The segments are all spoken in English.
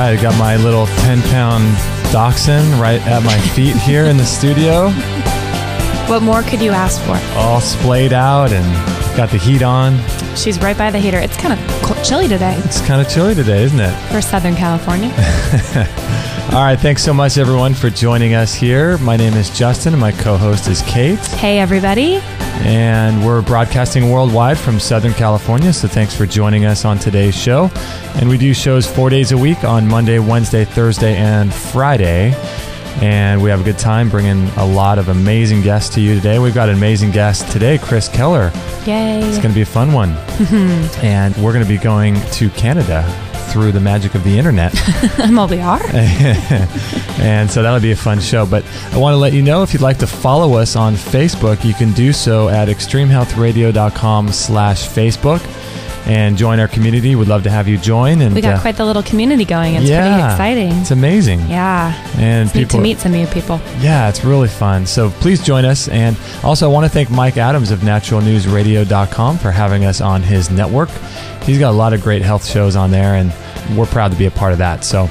right, I got my little 10-pound dachshund right at my feet here in the studio. What more could you ask for? All splayed out and got the heat on. She's right by the heater. It's kind of chilly today. It's kind of chilly today, isn't it? For Southern California. All right, thanks so much, everyone, for joining us here. My name is Justin, and my co-host is Kate. Hey, everybody. And we're broadcasting worldwide from Southern California, so thanks for joining us on today's show. And we do shows 4 days a week on Monday, Wednesday, Thursday, and Friday. And we have a good time bringing a lot of amazing guests to you today. We've got an amazing guest today, Chris Kehler. Yay. It's going to be a fun one. And we're going to be going to Canada through the magic of the internet. Well, we are. And so that'll be a fun show. But I want to let you know, if you'd like to follow us on Facebook, you can do so at extremehealthradio.com/Facebook. And join our community. We'd love to have you join. And we got quite the little community going. It's pretty exciting. It's amazing. Yeah. And it's neat to meet some new people. Yeah, it's really fun. So please join us. And also, I want to thank Mike Adams of naturalnewsradio.com for having us on his network. He's got a lot of great health shows on there, and we're proud to be a part of that. So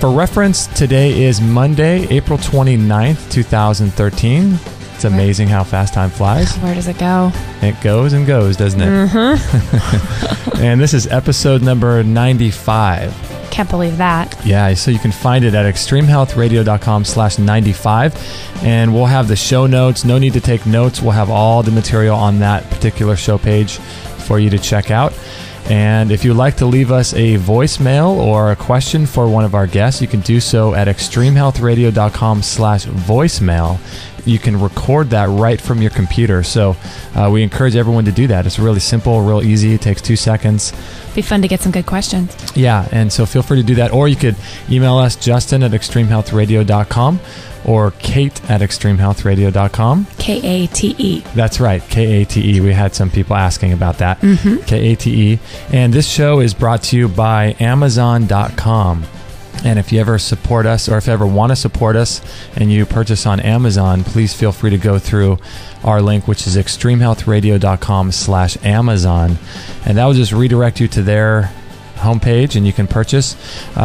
for reference, today is Monday, April 29th, 2013. It's amazing how fast time flies. Where does it go? It goes and goes, doesn't it? Mm-hmm. And this is episode number 95. Can't believe that. Yeah, so you can find it at extremehealthradio.com/95. And we'll have the show notes. No need to take notes. We'll have all the material on that particular show page for you to check out. And if you'd like to leave us a voicemail or a question for one of our guests, you can do so at extremehealthradio.com/voicemail. You can record that right from your computer. So we encourage everyone to do that. It's really simple, real easy. It takes 2 seconds. Be fun to get some good questions. Yeah, and so feel free to do that. Or you could email us, Justin at extremehealthradio.com or Kate at extremehealthradio.com. K-A-T-E. That's right, K-A-T-E. We had some people asking about that. K-A-T-E. And this show is brought to you by Amazon.com. And if you ever support us, or if you ever want to support us and you purchase on Amazon, please feel free to go through our link, which is extremehealthradio.com/Amazon. And that will just redirect you to their homepage, and you can purchase.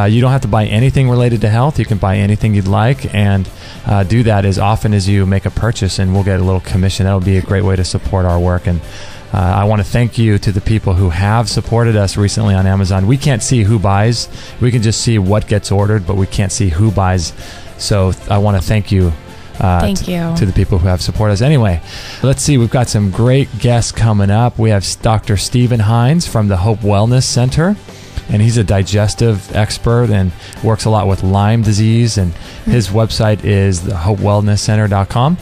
You don't have to buy anything related to health. You can buy anything you'd like, and do that as often as you make a purchase, and we'll get a little commission. That would be a great way to support our work. And I want to thank you to the people who have supported us recently on Amazon. We can't see who buys. We can just see what gets ordered, but we can't see who buys. So I want to thank you. Thank you to the people who have supported us. Anyway, let's see. We've got some great guests coming up. We have Dr. Stephen Hines from the Hope Wellness Center. And he's a digestive expert and works a lot with Lyme disease. And his website is thehopewellnesscenter.com.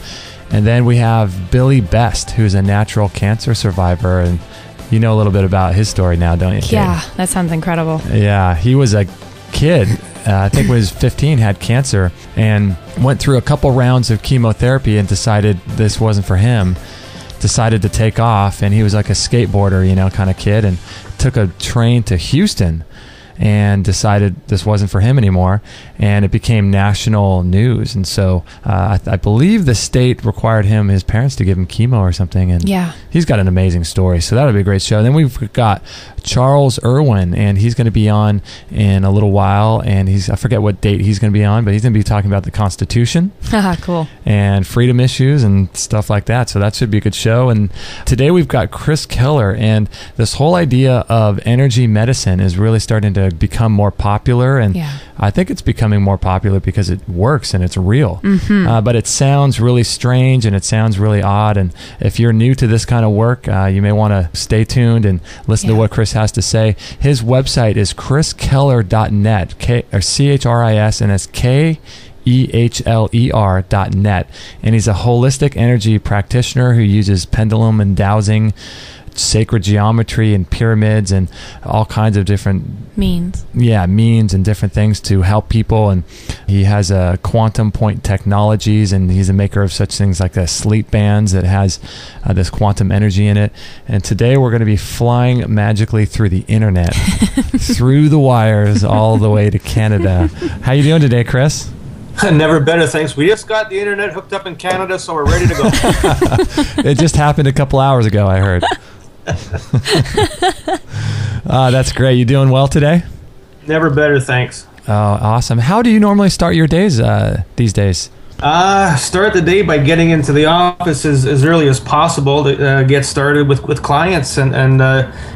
And then we have Billy Best, who's a natural cancer survivor. And you know a little bit about his story now, don't you, Kate? Yeah, that sounds incredible. Yeah, he was a kid, I think when he was 15, had cancer and went through a couple rounds of chemotherapy and decided this wasn't for him. Decided to take off, and he was like a skateboarder, kind of kid, and took a train to Houston and decided this wasn't for him anymore, and it became national news. And so I believe the state required his parents to give him chemo or something, and he's got an amazing story, so that'll be a great show. And then we've got Charles Irwin, and he's going to be on in a little while, and I forget what date he's going to be on, but he's going to be talking about the Constitution. Cool. And freedom issues and stuff like that, so that should be a good show. And today we've got Chris Kehler, and this whole idea of energy medicine is really starting to become more popular, and I think it's becoming more popular because it works and it's real. But it sounds really strange and it sounds really odd, and if you're new to this kind of work, you may want to stay tuned and listen to what Chris has to say. His website is chriskehler.net, C-H-R-I-S, and it's KEHLER.net, and he's a holistic energy practitioner who uses pendulum and dowsing, sacred geometry and pyramids and all kinds of different means and different things to help people. And he has a quantum point technologies, and he's a maker of such things like the sleep bands that has this quantum energy in it. And today we're going to be flying magically through the internet through the wires all the way to Canada. How you doing today, Chris? Never better, thanks. We just got the internet hooked up in Canada, so we're ready to go. It just happened a couple hours ago, I heard. That's great. You doing well today? Never better, thanks. Oh, awesome. How do you normally start your days these days? Start the day by getting into the office as early as possible to get started with clients and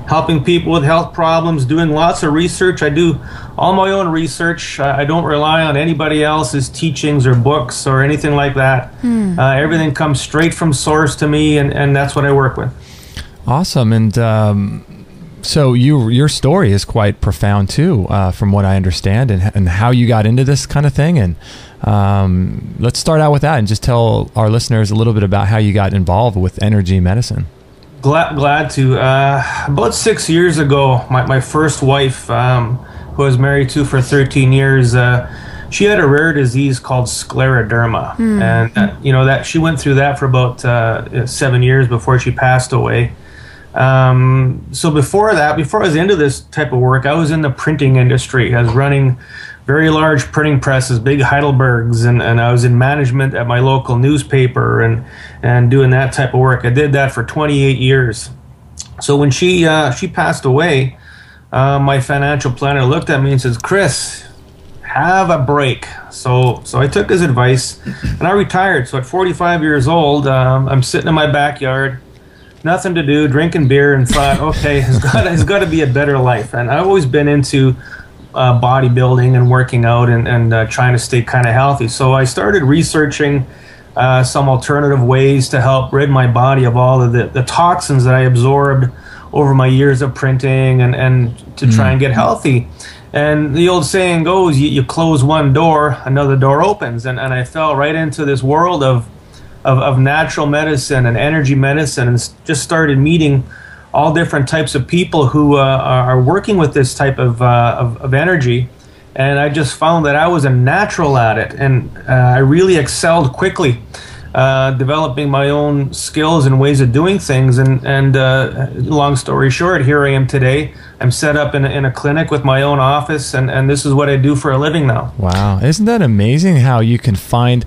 helping people with health problems, doing lots of research. I do all my own research. I don't rely on anybody else's teachings or books or anything like that. Everything comes straight from source to me, and that's what I work with. Awesome. And so your story is quite profound too, from what I understand, and how you got into this kind of thing. And let's start out with that and just tell our listeners a little bit about how you got involved with energy medicine. Glad to. About 6 years ago, my first wife, who I was married to for 13 years, she had a rare disease called scleroderma, and that she went through that for about 7 years before she passed away. So before I was into this type of work, I was in the printing industry. I was running very large printing presses, big Heidelbergs, and I was in management at my local newspaper and doing that type of work. I did that for 28 years. So when she passed away, my financial planner looked at me and says, "Chris, have a break." So I took his advice and I retired. So at 45 years old, I'm sitting in my backyard, nothing to do, drinking beer, and thought, okay, there's got to be a better life. And I've always been into bodybuilding and working out and trying to stay kind of healthy. So I started researching some alternative ways to help rid my body of all of the toxins that I absorbed over my years of printing and to try and get healthy. And the old saying goes, you close one door, another door opens. And I fell right into this world of natural medicine and energy medicine, and just started meeting all different types of people who are working with this type of energy. And I just found that I was a natural at it, and I really excelled quickly, developing my own skills and ways of doing things. And long story short, here I am today. I'm set up in a clinic with my own office, and this is what I do for a living now. Wow. Isn't that amazing how you can find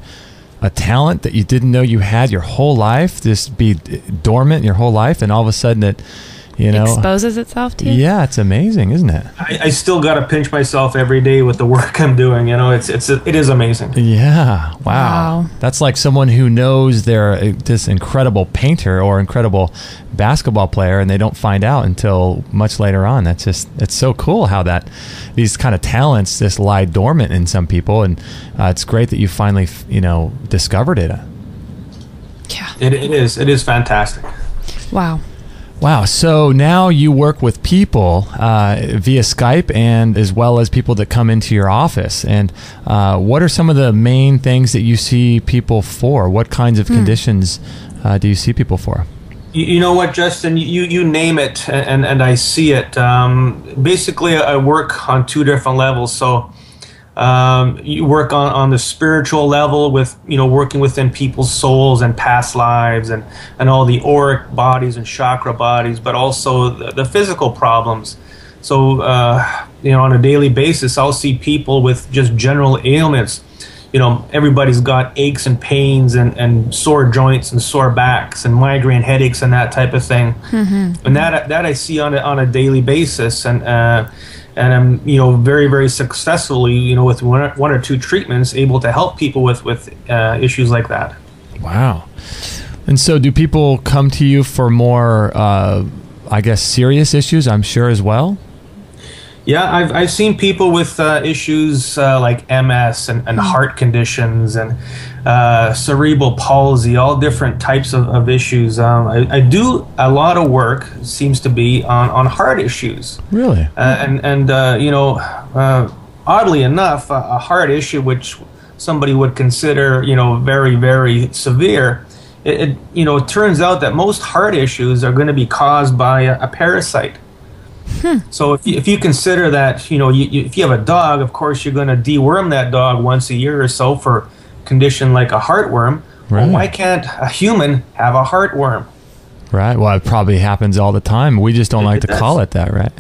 a talent that you didn't know you had your whole life, just be dormant your whole life, and all of a sudden it, exposes itself to you? Yeah, it's amazing, isn't it? I still got to pinch myself every day with the work I'm doing. It is amazing. Yeah, wow. That's like someone who knows they're this incredible painter or incredible basketball player, and they don't find out until much later on. It's so cool how these kind of talents just lie dormant in some people, and it's great that you finally discovered it. Yeah, it is fantastic. Wow. So now you work with people via Skype, and as well as people that come into your office. And what are some of the main things that you see people for? What kinds of conditions do you see people for? You know what, Justin? You name it, and I see it. Basically, I work on two different levels. So you work on the spiritual level with working within people's souls and past lives and all the auric bodies and chakra bodies, but also the physical problems. So on a daily basis, I'll see people with just general ailments. Everybody's got aches and pains and sore joints and sore backs and migraine headaches and that type of thing. And that I see on a daily basis, and I'm very, very successfully with one or two treatments able to help people with issues like that. Wow. And so do people come to you for more serious issues, I'm sure, as well? Yeah, I've seen people with issues like MS and heart conditions and cerebral palsy, all different types of issues. I do a lot of work, seems to be, on heart issues. Really? Oddly enough, a heart issue which somebody would consider very, very severe. It turns out that most heart issues are going to be caused by a parasite. So if you consider that, if you have a dog, of course you're going to deworm that dog once a year or so for a condition like a heartworm. Right. Well, why can't a human have a heartworm? Right. Well, it probably happens all the time. We just don't like to call it that, right?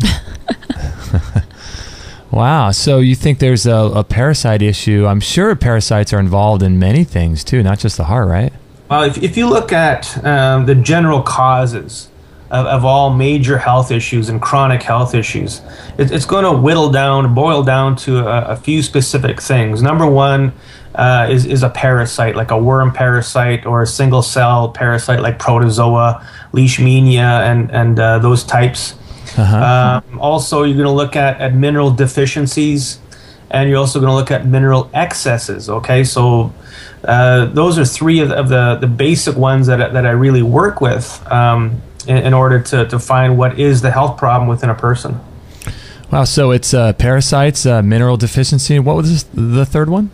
Wow. So you think there's a parasite issue? I'm sure parasites are involved in many things too, not just the heart, right? Well, if you look at the general causes, of all major health issues and chronic health issues. It's going to boil down to a few specific things. Number one is a parasite, like a worm parasite or a single cell parasite like protozoa, leishmania, and those types. Also, you're going to look at mineral deficiencies, and you're also going to look at mineral excesses. Okay, so those are three of the basic ones that I really work with in order to find what is the health problem within a person. Wow, so it's parasites, mineral deficiency. What was the third one?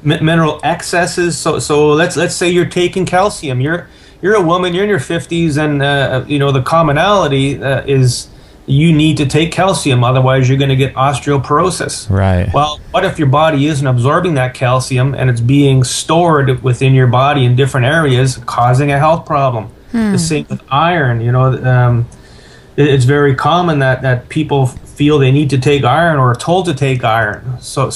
Mineral excesses. So let's say you're taking calcium. You're a woman. You're in your 50s, and the commonality is you need to take calcium, otherwise you're going to get osteoporosis. Right. Well, what if your body isn't absorbing that calcium and it's being stored within your body in different areas, causing a health problem? The same with iron. It's very common that people feel they need to take iron or are told to take iron. So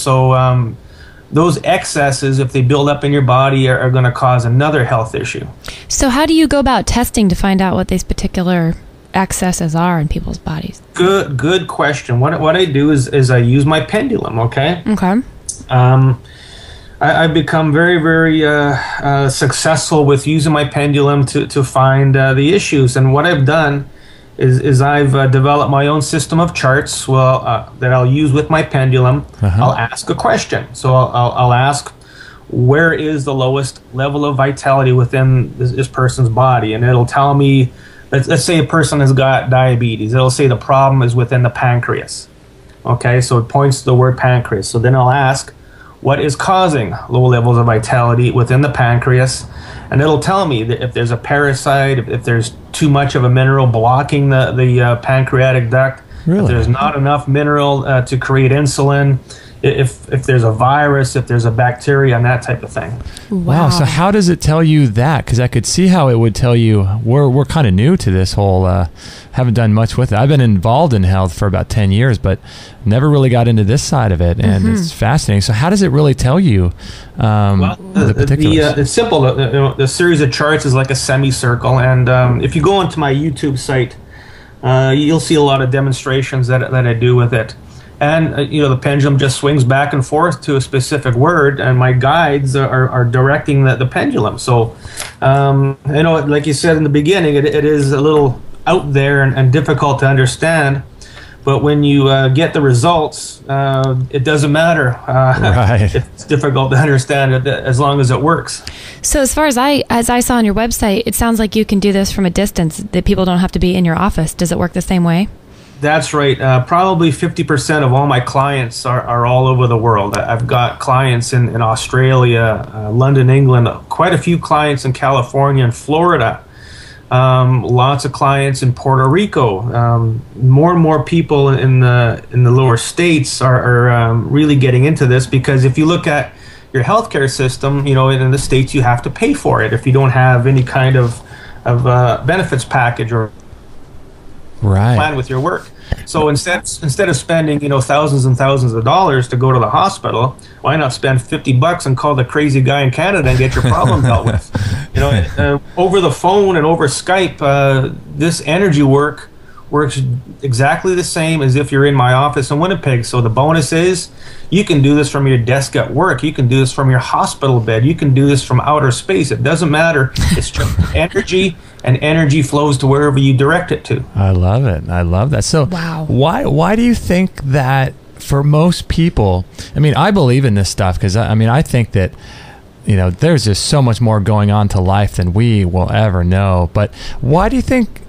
those excesses, if they build up in your body, are going to cause another health issue. So how do you go about testing to find out what these particular excesses are in people's bodies? Good question. What I do is I use my pendulum. Okay. I've become very, very successful with using my pendulum to find the issues. And what I've done is I've developed my own system of charts that I'll use with my pendulum. I'll ask a question. So I'll ask, where is the lowest level of vitality within this person's body? And it'll tell me, let's say a person has got diabetes. It'll say the problem is within the pancreas. Okay, so it points to the word pancreas. So then I'll ask, what is causing low levels of vitality within the pancreas? And it'll tell me that if there's a parasite, if there's too much of a mineral blocking the pancreatic duct, if there's not enough mineral to create insulin, if there's a virus, if there's a bacteria, and that type of thing. Wow. So how does it tell you that? Because I could see how it would tell you. We're kind of new to this whole, haven't done much with it. I've been involved in health for about 10 years, but never really got into this side of it, and it's fascinating. So how does it really tell you the particulars? It's simple. The series of charts is like a semicircle, and if you go onto my YouTube site, you'll see a lot of demonstrations that I do with it. And the pendulum just swings back and forth to a specific word, and my guides are directing the pendulum. So, like you said in the beginning, it is a little out there and difficult to understand. But when you get the results, it doesn't matter. Right. It's difficult to understand it as long as it works. So as far as I saw on your website, it sounds like you can do this from a distance, that people don't have to be in your office. Does it work the same way? That's right. Probably 50% of all my clients are all over the world. I've got clients in Australia, London, England, quite a few clients in California and Florida, lots of clients in Puerto Rico. More and more people in the lower states are really getting into this, because if you look at your healthcare system, in the States you have to pay for it if you don't have any kind of benefits package or plan with your work. So instead of spending thousands and thousands of dollars to go to the hospital, why not spend $50 and call the crazy guy in Canada and get your problem dealt with? Over the phone and over Skype, this energy work works exactly the same as if you're in my office in Winnipeg. So the bonus is you can do this from your desk at work. You can do this from your hospital bed. You can do this from outer space. It doesn't matter. It's just energy, and energy flows to wherever you direct it to. I love it. I love that. So why do you think that for most people, I believe in this stuff because I think that there's just so much more going on to life than we will ever know. But why do you think,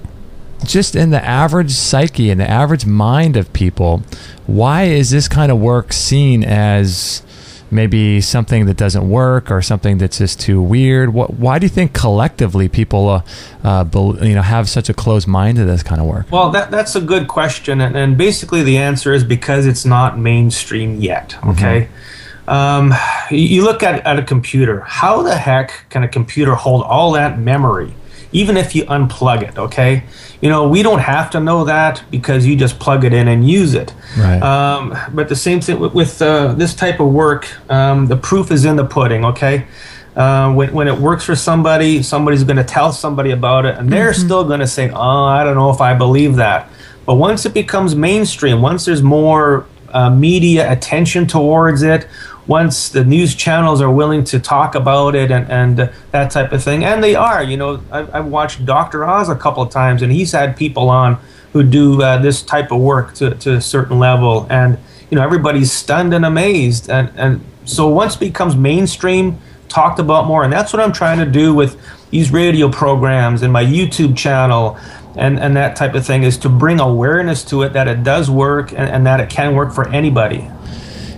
just in the average psyche and the average mind of people, why is this kind of work seen as maybe something that doesn't work or something that's just too weird? Why do you think collectively people have such a closed mind to this kind of work? Well, that's a good question, and basically the answer is because it's not mainstream yet. Okay. You look at a computer. How the heck can a computer hold all that memory, even if you unplug it? Okay, we don't have to know that because you just plug it in and use it. Right. But the same thing with this type of work. The proof is in the pudding. Okay. When it works for somebody, somebody's going to tell somebody about it, and they're still going to say, "Oh, I don't know if I believe that." But once it becomes mainstream, once there's more media attention towards it, once the news channels are willing to talk about it and that type of thing, and they are, I've watched Dr. Oz a couple of times, and he's had people on who do this type of work to a certain level, and everybody's stunned and amazed, and so once it becomes mainstream, talked about more, and that's what I'm trying to do with these radio programs and my YouTube channel and that type of thing, is to bring awareness to it, that it does work and that it can work for anybody.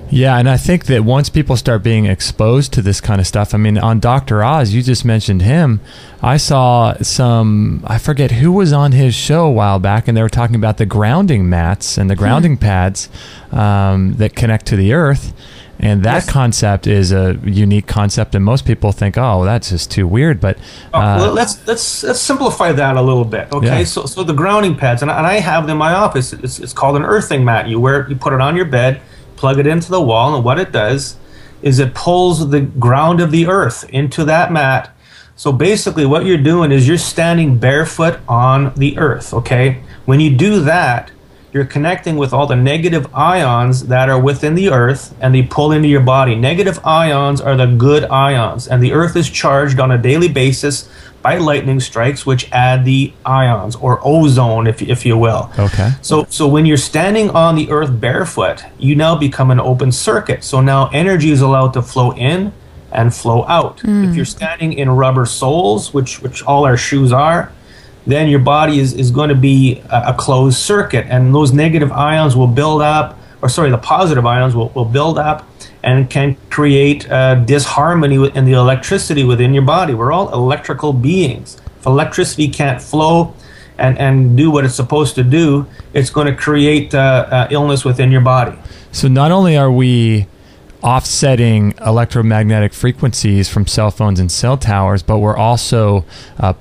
Yeah, and I think that once people start being exposed to this kind of stuff, I mean, on Dr. Oz, you just mentioned him. I saw I forget who was on his show a while back, and they were talking about the grounding mats and the grounding pads that connect to the earth. And that concept is a unique concept, and most people think, "Oh, that's just too weird." But well, let's simplify that a little bit, okay? Yeah. So the grounding pads, and I have them in my office. It's called an earthing mat. You put it on your bed, plug it into the wall, and what it does is it pulls the ground of the earth into that mat. So basically, what you're doing is you're standing barefoot on the earth, okay? When you do that, you're connecting with all the negative ions that are within the earth, and they pull into your body. Negative ions are the good ions, and the earth is charged on a daily basis by lightning strikes, which add the ions, or ozone, if you will. Okay. So when you're standing on the earth barefoot, you now become an open circuit. So now energy is allowed to flow in and flow out. If you're standing in rubber soles, which all our shoes are, then your body is going to be a closed circuit, and those negative ions will build up, the positive ions will build up and can create disharmony in the electricity within your body. We're all electrical beings. If electricity can't flow and do what it's supposed to do, it's going to create illness within your body. So not only are we offsetting electromagnetic frequencies from cell phones and cell towers, but we're also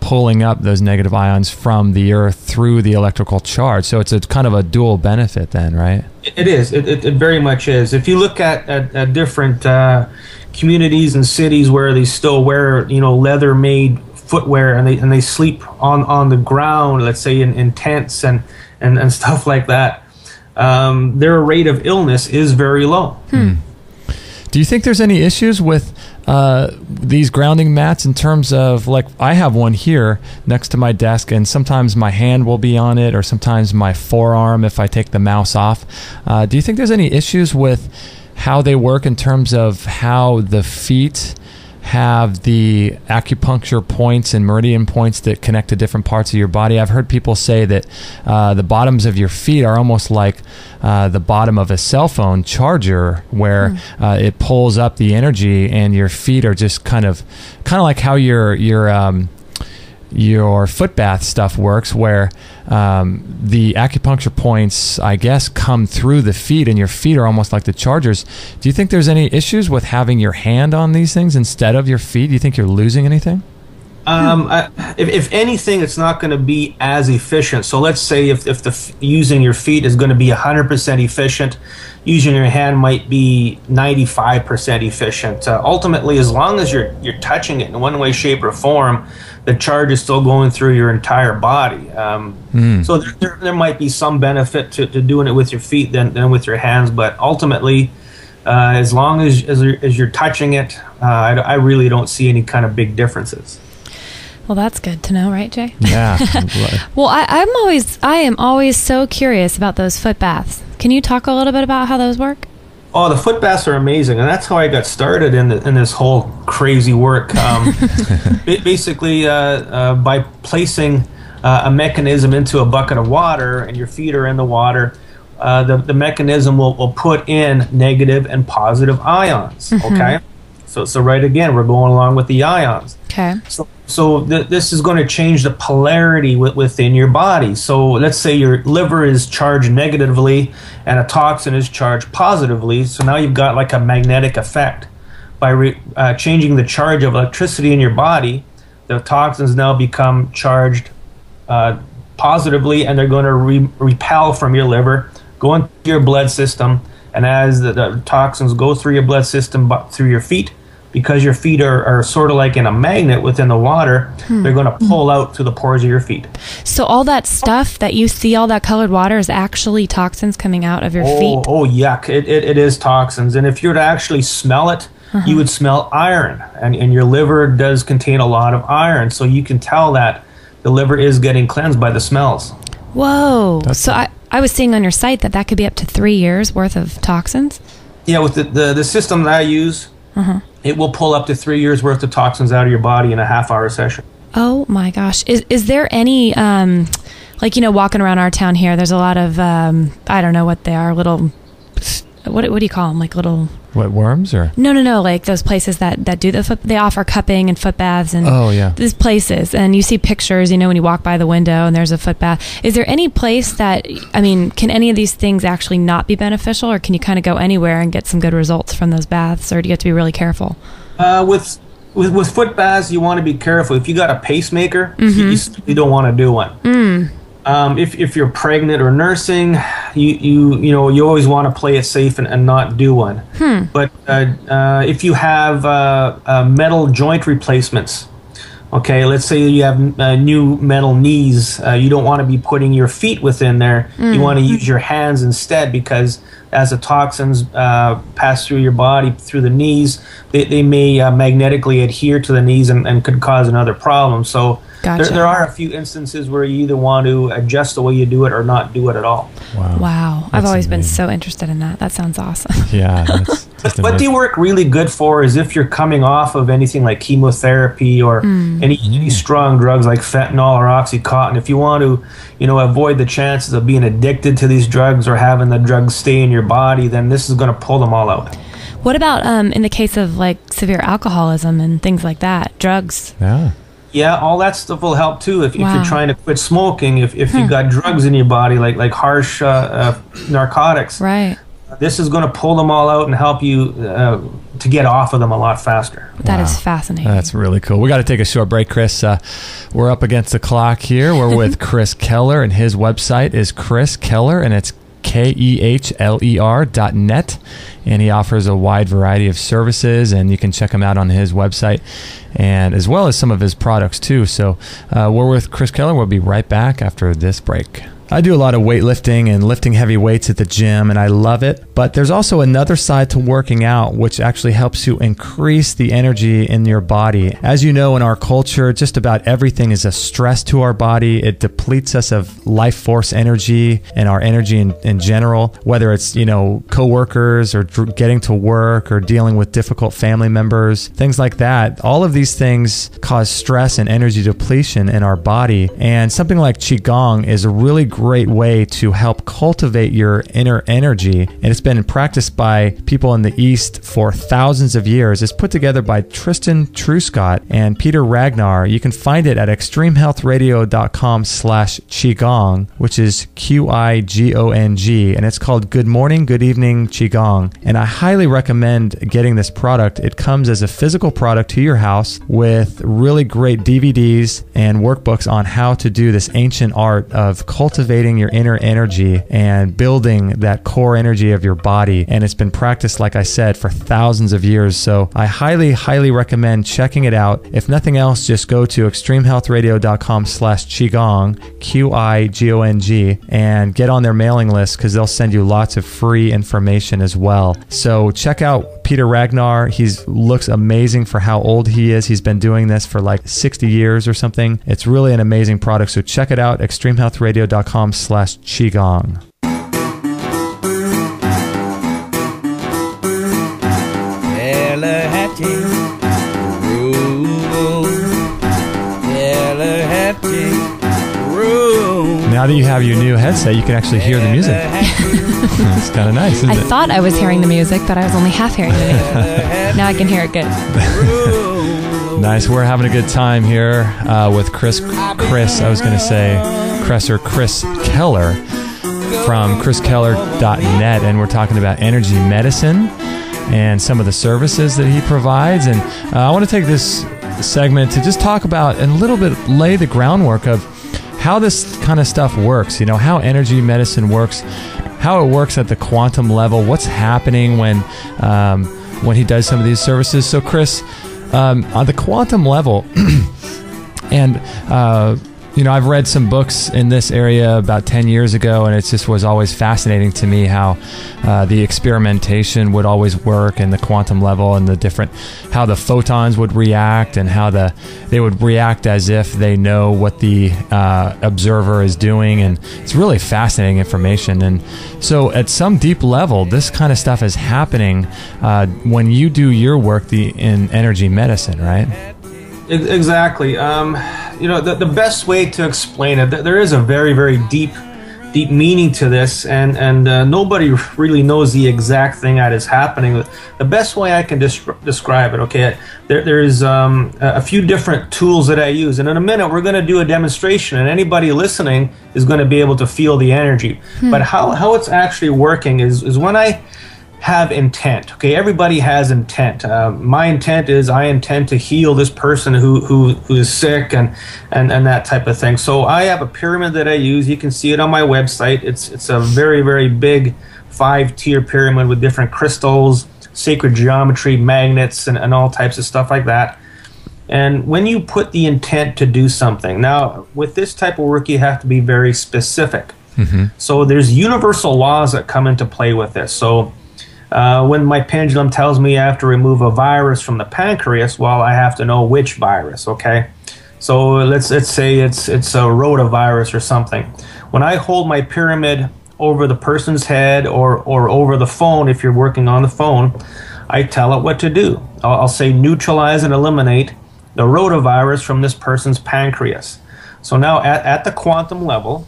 pulling up those negative ions from the earth through the electrical charge. So it's a kind of a dual benefit then, right? It is. It very much is. If you look at different communities and cities where they still wear leather-made footwear, and they sleep on the ground, let's say in tents and stuff like that, their rate of illness is very low. Do you think there's any issues with these grounding mats in terms of, like, I have one here next to my desk, and sometimes my hand will be on it, or sometimes my forearm if I take the mouse off. Do you think there's any issues with how they work in terms of how the feet have the acupuncture points and meridian points that connect to different parts of your body? I've heard people say that the bottoms of your feet are almost like the bottom of a cell phone charger, where it pulls up the energy, and your feet are just kind of like how your foot bath stuff works, where the acupuncture points, I guess, come through the feet, and your feet are almost like the chargers. Do you think there's any issues with having your hand on these things instead of your feet? Do you think you're losing anything? If anything, it's not going to be as efficient. So let's say if using your feet is going to be 100% efficient, using your hand might be 95% efficient. Ultimately, as long as you're touching it in one way, shape, or form, the charge is still going through your entire body. So there might be some benefit to doing it with your feet than with your hands, but ultimately, as long as you're touching it, I really don't see any kind of big differences. Well, that's good to know, right, Jay? Yeah. Well, I am always so curious about those foot baths. Can you talk a little bit about how those work? Oh, the foot baths are amazing, and that's how I got started in this whole crazy work. Basically, by placing a mechanism into a bucket of water, and your feet are in the water, the mechanism will put in negative and positive ions. Okay, so right again, we're going along with the ions. Okay. So this is going to change the polarity within your body. So let's say your liver is charged negatively and a toxin is charged positively. So now you've got like a magnetic effect. By changing the charge of electricity in your body, the toxins now become charged positively, and they're going to repel from your liver, go into your blood system, and as the toxins go through your blood system, through your feet, because your feet are sort of like in a magnet within the water, they're going to pull out through the pores of your feet. So all that stuff that you see, all that colored water, is actually toxins coming out of your feet? Oh, yuck. It is toxins. And if you were to actually smell it, you would smell iron. And your liver does contain a lot of iron. So you can tell that the liver is getting cleansed by the smells. Whoa. So I was seeing on your site that could be up to 3 years worth of toxins? Yeah, with the system that I use, it will pull up to 3 years worth of toxins out of your body in a half-hour session. Oh my gosh. Is there any, like, walking around our town here, there's a lot of, I don't know what they are, little, what do you call them? Like little... What, worms or? No. Like those places that do they offer cupping and foot baths and these places. And you see pictures, when you walk by the window and there's a foot bath. Is there any place that, can any of these things actually not be beneficial, or can you kind of go anywhere and get some good results from those baths, or do you have to be really careful? With foot baths, you want to be careful. If you got a pacemaker, you don't want to do one. If you're pregnant or nursing, you always want to play it safe and not do one. But if you have metal joint replacements, okay, let's say you have new metal knees, you don't want to be putting your feet within there. You want to use your hands instead, because as the toxins pass through your body, through the knees, they may magnetically adhere to the knees and could cause another problem. So Gotcha. There are a few instances where you either want to adjust the way you do it or not do it at all. Wow. I've always been so interested in that. That sounds awesome. Yeah. What they work really good for is if you're coming off of anything like chemotherapy or any strong drugs like fentanyl or Oxycontin. If you want to, avoid the chances of being addicted to these drugs or having the drugs stay in your body, then this is going to pull them all out. What about in the case of like severe alcoholism and things like that, drugs? Yeah, all that stuff will help too. If you're trying to quit smoking, if you've got drugs in your body, like harsh narcotics, right? This is going to pull them all out and help you to get off of them a lot faster. That is fascinating. That's really cool. We got to take a short break, Chris. We're up against the clock here. We're with Chris Kehler, and his website is Chris Kehler, and it's KEHLER.net, and he offers a wide variety of services, and you can check him out on his website, and as well as some of his products too. So we're with Chris Kehler. We'll be right back after this break. I do a lot of weightlifting and lifting heavy weights at the gym, and I love it. But there's also another side to working out, which actually helps you increase the energy in your body. As you know, in our culture, just about everything is a stress to our body. It depletes us of life force energy and our energy in general, whether it's, coworkers or getting to work or dealing with difficult family members, things like that. All of these things cause stress and energy depletion in our body. And something like Qigong is a really great way to help cultivate your inner energy, and it's been practiced by people in the East for thousands of years. It's put together by Tristan Truscott and Peter Ragnar. You can find it at extremehealthradio.com/Qigong, which is Qigong, and it's called Good Morning, Good Evening Qigong. And I highly recommend getting this product. It comes as a physical product to your house with really great DVDs and workbooks on how to do this ancient art of cultivating your inner energy and building that core energy of your body. And it's been practiced, like I said, for thousands of years. So I highly, highly recommend checking it out. If nothing else, just go to extremehealthradio.com/Qigong, Qigong, and get on their mailing list, because they'll send you lots of free information as well. So check out Peter Ragnar. He looks amazing for how old he is. He's been doing this for like 60 years or something. It's really an amazing product. So check it out, extremehealthradio.com/Qigong. Now that you have your new headset, you can actually hear the music. It's kind of nice, isn't it? I thought I was hearing the music, but I was only half hearing the music. Now I can hear it good. Nice. We're having a good time here with Chris Kehler from chriskeller.net, and we're talking about energy medicine and some of the services that he provides. And I want to take this segment to just talk about and a little bit lay the groundwork of how this kind of stuff works, how energy medicine works, how it works at the quantum level, what's happening when when he does some of these services. So Chris, on the quantum level, and I've read some books in this area about 10 years ago, and it just was always fascinating to me how the experimentation would always work, and the quantum level, and how the photons would react, and how they would react as if they know what the observer is doing, and it's really fascinating information. And so at some deep level, this kind of stuff is happening when you do your work in energy medicine, right? Exactly. The best way to explain it, there is a very, very deep meaning to this, and nobody really knows the exact thing that is happening. The best way I can describe it, okay, there's a few different tools that I use, and in a minute we're going to do a demonstration, and anybody listening is going to be able to feel the energy. But how it's actually working is when I have intent. Okay, everybody has intent. My intent is I intend to heal this person who is sick and that type of thing. So I have a pyramid that I use. You can see it on my website. It's a very, very big 5-tier pyramid with different crystals, sacred geometry, magnets, and all types of stuff like that. And when you put the intent to do something, now with this type of work you have to be very specific. So there's universal laws that come into play with this. So when my pendulum tells me I have to remove a virus from the pancreas, well, I have to know which virus, okay? So let's say it's a rotavirus or something. When I hold my pyramid over the person's head or over the phone, if you're working on the phone, I tell it what to do. I'll say neutralize and eliminate the rotavirus from this person's pancreas. So now at the quantum level,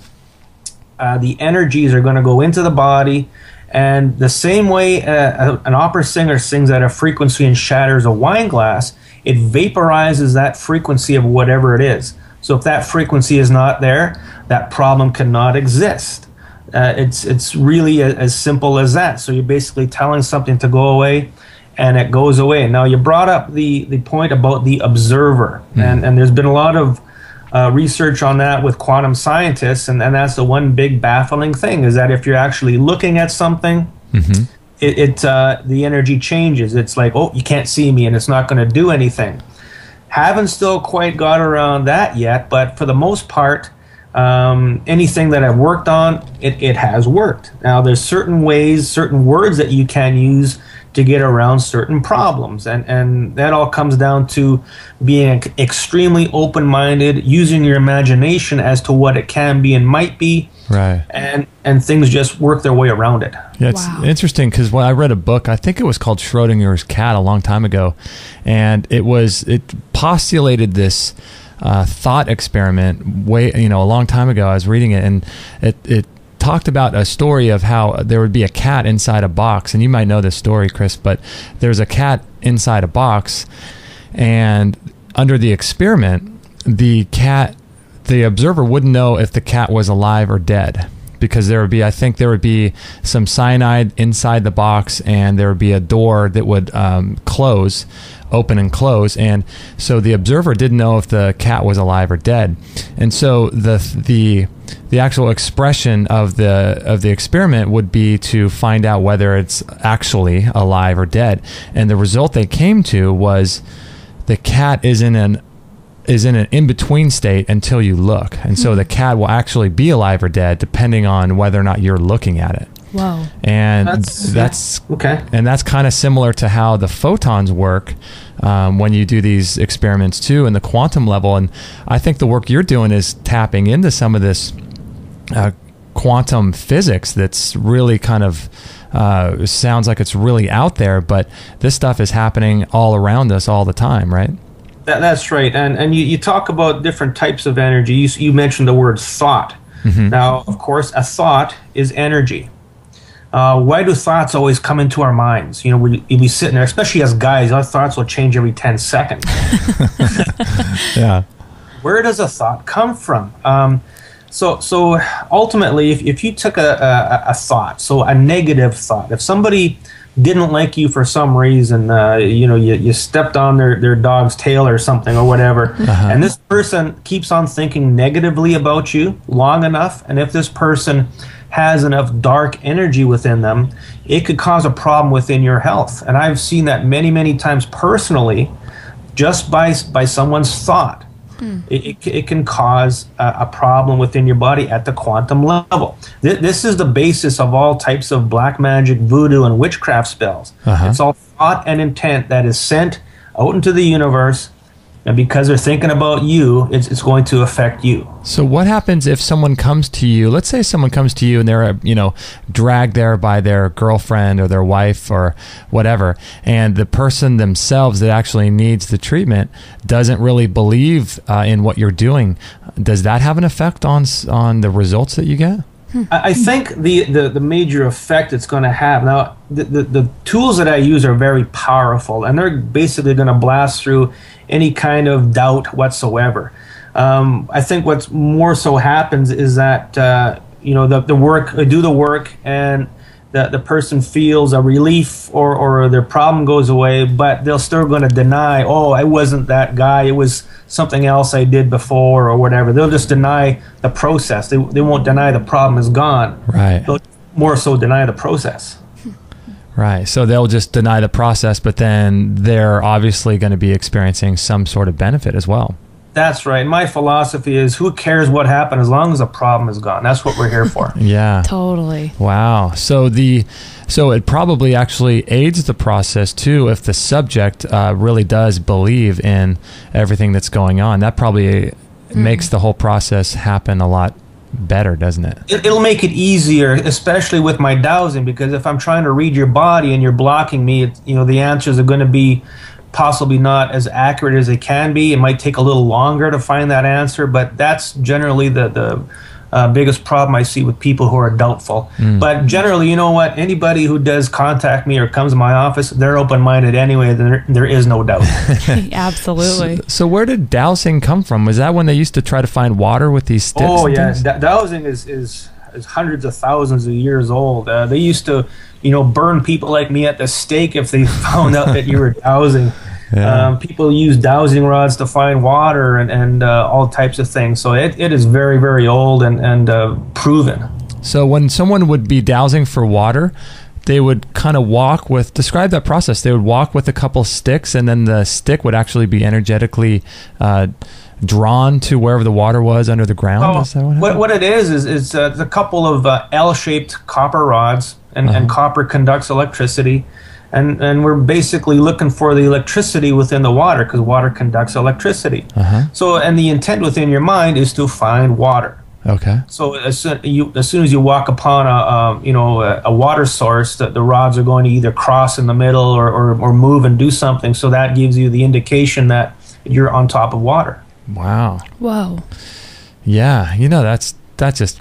the energies are going to go into the body. And the same way an opera singer sings at a frequency and shatters a wine glass, it vaporizes that frequency of whatever it is. So if that frequency is not there, that problem cannot exist. It's really as simple as that. So you're basically telling something to go away, and it goes away. Now, you brought up the point about the observer, and there's been a lot of research on that with quantum scientists, and that's the one big baffling thing, is that if you're actually looking at something, the energy changes. It's like, oh, you can't see me, and it's not going to do anything. Haven't still quite got around that yet, but for the most part, anything that I've worked on, it has worked. Now, there's certain ways, certain words that you can use to get around certain problems, and that all comes down to being extremely open-minded, using your imagination as to what it can be and might be, right? And things just work their way around it. Yeah, it's interesting, because when I read a book, I think it was called Schrodinger's Cat a long time ago, and it postulated this thought experiment a long time ago. I was reading it, and it talked about a story of how there would be a cat inside a box, and you might know this story, Chris, but there's a cat inside a box, and under the experiment, the observer wouldn't know if the cat was alive or dead, because there would be some cyanide inside the box, and there would be a door that would open and close, and so the observer didn't know if the cat was alive or dead. And so the actual expression of the experiment would be to find out whether it's actually alive or dead. And the result they came to was the cat is in an in-between state until you look. And so the cat will actually be alive or dead depending on whether or not you're looking at it. Whoa. And that's okay. And that's kind of similar to how the photons work when you do these experiments too, in the quantum level. And I think the work you're doing is tapping into some of this quantum physics that's really kind of sounds like it's really out there, but this stuff is happening all around us all the time, right? That's right. And you talk about different types of energy. You mentioned the word thought. Now, of course, a thought is energy. Why do thoughts always come into our minds? We sit there, especially as guys, our thoughts will change every 10 seconds. Yeah. Where does a thought come from? So ultimately, if you took a thought, so a negative thought, if somebody didn't like you for some reason, you stepped on their dog's tail or something or whatever, and this person keeps on thinking negatively about you long enough, and if this person has enough dark energy within them, it could cause a problem within your health. And I've seen that many, many times personally, just by someone's thought. It can cause a problem within your body at the quantum level. This is the basis of all types of black magic, voodoo, and witchcraft spells. It's all thought and intent that is sent out into the universe, and because they're thinking about you, it's going to affect you. So what happens if someone comes to you, let's say someone comes to you and they're, dragged there by their girlfriend or their wife or whatever, and the person themselves that actually needs the treatment doesn't really believe in what you're doing. Does that have an effect on the results that you get? I think the major effect it's going to have, now the tools that I use are very powerful, and they're basically going to blast through any kind of doubt whatsoever. I think what's more so happens is that the work, I do the work, and the person feels a relief or their problem goes away, but they're still going to deny, oh, I wasn't that guy, it was something else I did before or whatever. They'll just deny the process. They won't deny the problem is gone. Right. They'll more so deny the process. Right. So they'll just deny the process, but then they're obviously going to be experiencing some sort of benefit as well. That's right. My philosophy is, who cares what happened as long as the problem is gone? That's what we're here for. Yeah. Totally. Wow. So it probably actually aids the process too if the subject really does believe in everything that's going on. That probably makes the whole process happen a lot better, doesn't it? It'll make it easier, especially with my dowsing, because if I'm trying to read your body and you're blocking me, the answers are going to be possibly not as accurate as they can be. It might take a little longer to find that answer, but that's generally the biggest problem I see with people who are doubtful. But generally, you know what? Anybody who does contact me or comes to my office, they're open-minded anyway. There is no doubt. Absolutely. So where did dowsing come from? Was that when they used to try to find water with these sticks? Oh, yeah. Dowsing is hundreds of thousands of years old. They used to, burn people like me at the stake if they found out that you were dowsing. Yeah. People use dowsing rods to find water and all types of things. So it is very, very old and proven. So when someone would be dowsing for water, they would kind of describe that process. They would walk with a couple sticks, and then the stick would actually be energetically drawn to wherever the water was under the ground. Oh, is that what it is a couple of L-shaped copper rods, and copper conducts electricity. And we're basically looking for the electricity within the water, because water conducts electricity. So, and the intent within your mind is to find water. Okay. So as soon as you walk upon a water source, the rods are going to either cross in the middle or move and do something. So that gives you the indication that you're on top of water. Wow. Whoa. Yeah, that's just.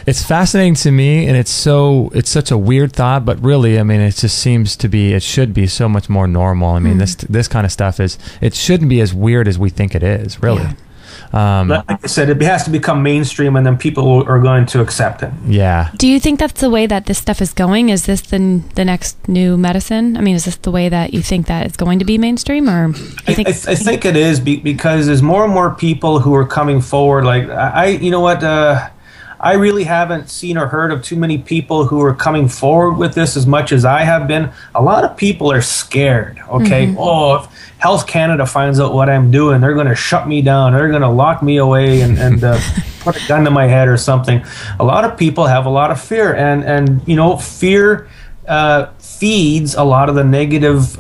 It's fascinating to me, and it's such a weird thought, but really, it just seems to be, it should be so much more normal. This kind of stuff it shouldn't be as weird as we think it is, really. Yeah. Like I said, it has to become mainstream, and then people are going to accept it. Yeah. Do you think that's the way that this stuff is going? Is this the next new medicine? Is this the way that you think that it's going to be mainstream, or I think it is, because there's more and more people who are coming forward. Like I really haven't seen or heard of too many people who are coming forward with this as much as I have been. A lot of people are scared, okay? Oh, if Health Canada finds out what I'm doing, they're going to shut me down. They're going to lock me away and put a gun to my head or something. A lot of people have a lot of fear, and fear feeds a lot of the negative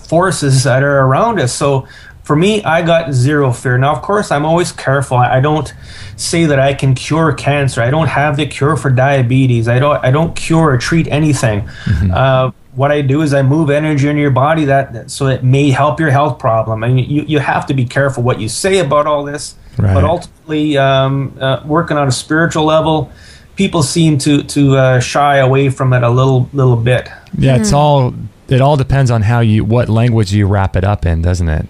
forces that are around us. So for me, I got zero fear. Now, of course, I'm always careful. I don't say that I can cure cancer. I don't have the cure for diabetes. I don't cure or treat anything. What I do is I move energy in your body so it may help your health problem. You have to be careful what you say about all this. Right. But ultimately, working on a spiritual level, people seem to shy away from it a little bit. Yeah, it all depends on what language you wrap it up in, doesn't it?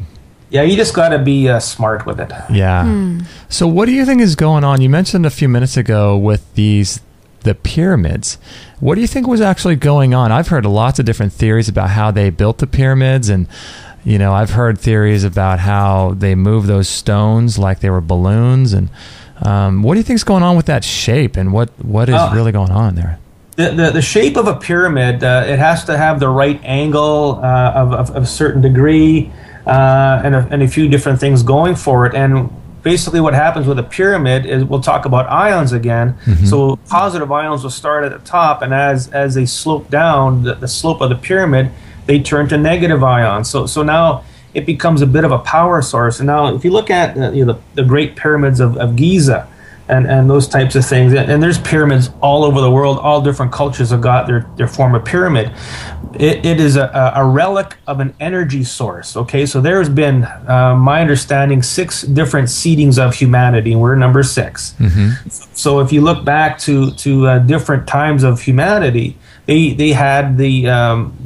Yeah, you just got to be smart with it. Yeah. So what do you think is going on? You mentioned a few minutes ago with the pyramids. What do you think was actually going on? I've heard lots of different theories about how they built the pyramids, and I've heard theories about how they moved those stones like they were balloons. And what do you think is going on with that shape, and what is really going on there? The shape of a pyramid, it has to have the right angle of a certain degree, and a few different things going for it. And basically what happens with a pyramid is, we'll talk about ions again. So positive ions will start at the top, and as they slope down the slope of the pyramid, they turn to negative ions. So now it becomes a bit of a power source. And now if you look at the Great Pyramids of Giza, and those types of things, and there's pyramids all over the world, all different cultures have got their form of pyramid. It is a relic of an energy source. Okay, so there's been, my understanding, 6 different seedings of humanity, and we're number 6. So if you look back to different times of humanity, they had the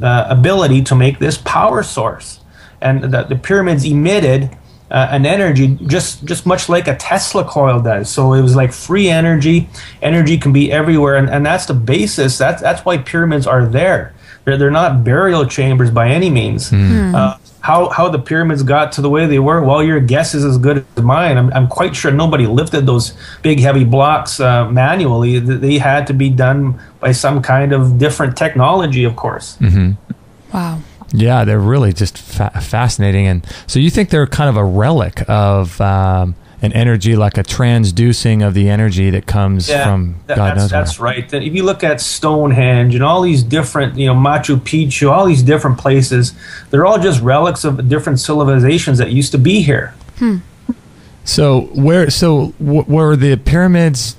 ability to make this power source, and the pyramids emitted an energy just much like a Tesla coil does. So it was like free energy. Energy can be everywhere, and that's the basis. That's why pyramids are there. They're not burial chambers by any means. How the pyramids got to the way they were, well, your guess is as good as mine. I'm quite sure nobody lifted those big heavy blocks manually. They had to be done by some kind of different technology, of course. Wow. Yeah, they're really just fascinating. And so you think they're kind of a relic of an energy, like a transducing of the energy that comes from God knows where. That's right. If you look at Stonehenge and all these different, Machu Picchu, all these different places, they're all just relics of different civilizations that used to be here. So were the pyramids,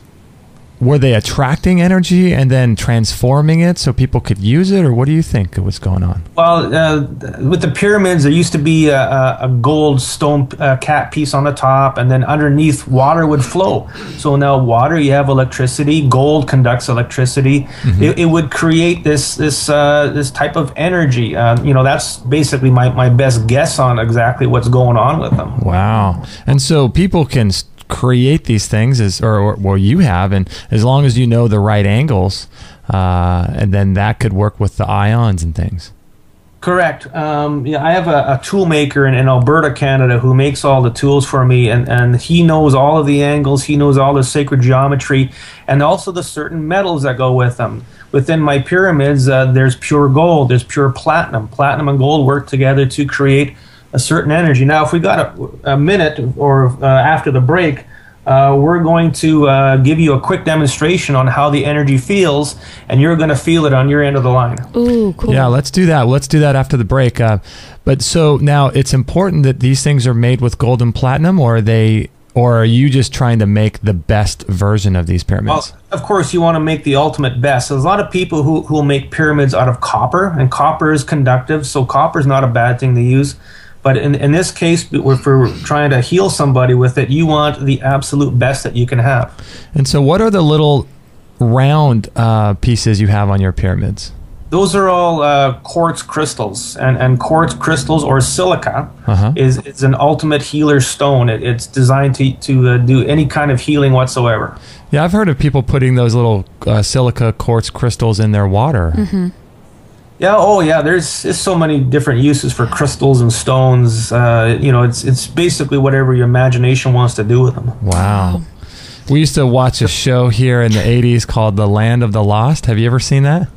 were they attracting energy and then transforming it so people could use it, or what do you think was going on? Well, with the pyramids, there used to be a gold stone cap piece on the top, and then underneath water would flow. So now water, you have electricity. Gold conducts electricity. It would create this type of energy. That's basically my best guess on exactly what's going on with them. Wow. And so people can create these things, or you have, and as long as you know the right angles, and then that could work with the ions and things. Correct. I have a tool maker in Alberta, Canada, who makes all the tools for me, and he knows all of the angles, he knows all the sacred geometry, and also the certain metals that go with them. Within my pyramids, there's pure gold, there's pure platinum. Platinum and gold work together to create a certain energy. Now, if we got a minute or after the break, we're going to give you a quick demonstration on how the energy feels, and you're going to feel it on your end of the line. Ooh, cool. Yeah, let's do that. Let's do that after the break. But so now it's important that these things are made with gold and platinum, or are you just trying to make the best version of these pyramids? Well, of course, you want to make the ultimate best. There's a lot of people who will make pyramids out of copper, and copper is conductive, so copper is not a bad thing to use. But in this case, if we're trying to heal somebody with it, you want the absolute best that you can have. And so what are the little round pieces you have on your pyramids? Those are all quartz crystals. And quartz crystals, or silica, is an ultimate healer stone. It's designed to do any kind of healing whatsoever. Yeah, I've heard of people putting those little silica quartz crystals in their water. Yeah, there's so many different uses for crystals and stones. It's basically whatever your imagination wants to do with them. Wow. We used to watch a show here in the 80s called The Land of the Lost. Have you ever seen that?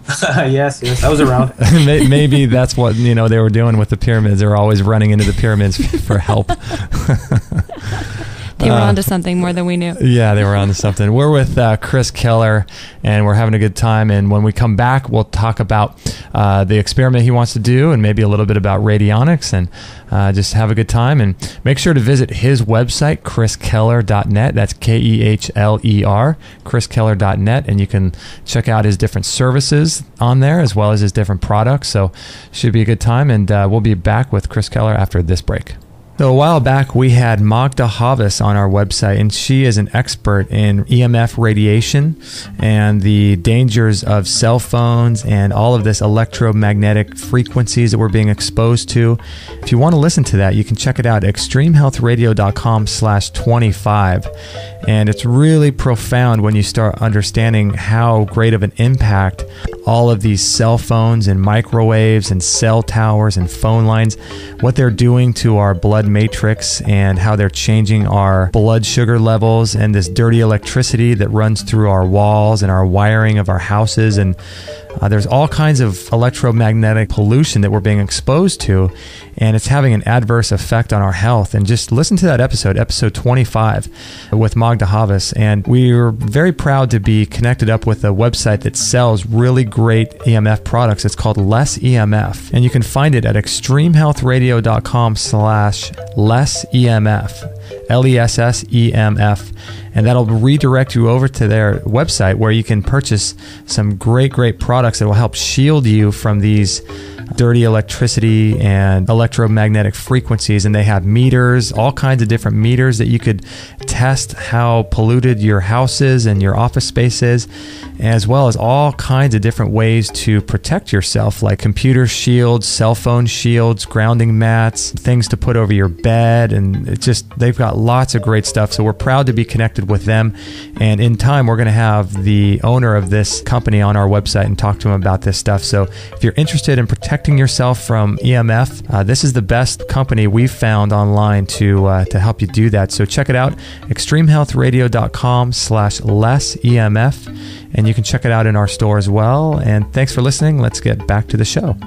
Yes, I was around. Maybe that's what they were doing with the pyramids. They were always running into the pyramids for help. They were onto something more than we knew. Yeah, they were onto something. We're with Chris Kehler, and we're having a good time. And when we come back, we'll talk about the experiment he wants to do, and maybe a little bit about radionics, and just have a good time. And make sure to visit his website, chriskehler.net. That's Kehler, chriskehler.net, and you can check out his different services on there, as well as his different products. So should be a good time, and we'll be back with Chris Kehler after this break. So a while back, we had Magda Havas on our website, and she is an expert in EMF radiation and the dangers of cell phones and all of this electromagnetic frequencies that we're being exposed to. If you want to listen to that, you can check it out at extremehealthradio.com/25. And it's really profound when you start understanding how great of an impact all of these cell phones and microwaves and cell towers and phone lines, what they're doing to our blood blood matrix and how they're changing our blood sugar levels and this dirty electricity that runs through our walls and our wiring of our houses. And there's all kinds of electromagnetic pollution that we're being exposed to, and it's having an adverse effect on our health. And just listen to that episode 25 with Magda Havas. And we are very proud to be connected up with a website that sells really great EMF products. It's called Less EMF, and you can find it at extremehealthradio.com/LessEMF. LESSEMF, and that'll redirect you over to their website where you can purchase some great products that will help shield you from these dirty electricity and electromagnetic frequencies. And they have meters, all kinds of different meters that you could test how polluted your house is and your office space is, as well as all kinds of different ways to protect yourself, like computer shields, cell phone shields, grounding mats, things to put over your bed. And it just, they've got lots of great stuff. So we're proud to be connected with them. And in time, we're going to have the owner of this company on our website and talk to him about this stuff. So if you're interested in protecting yourself from EMF, this is the best company we've found online to help you do that. So check it out, extremehealthradio.com/LessEMF, and you can check it out in our store as well. And thanks for listening. Let's get back to the show.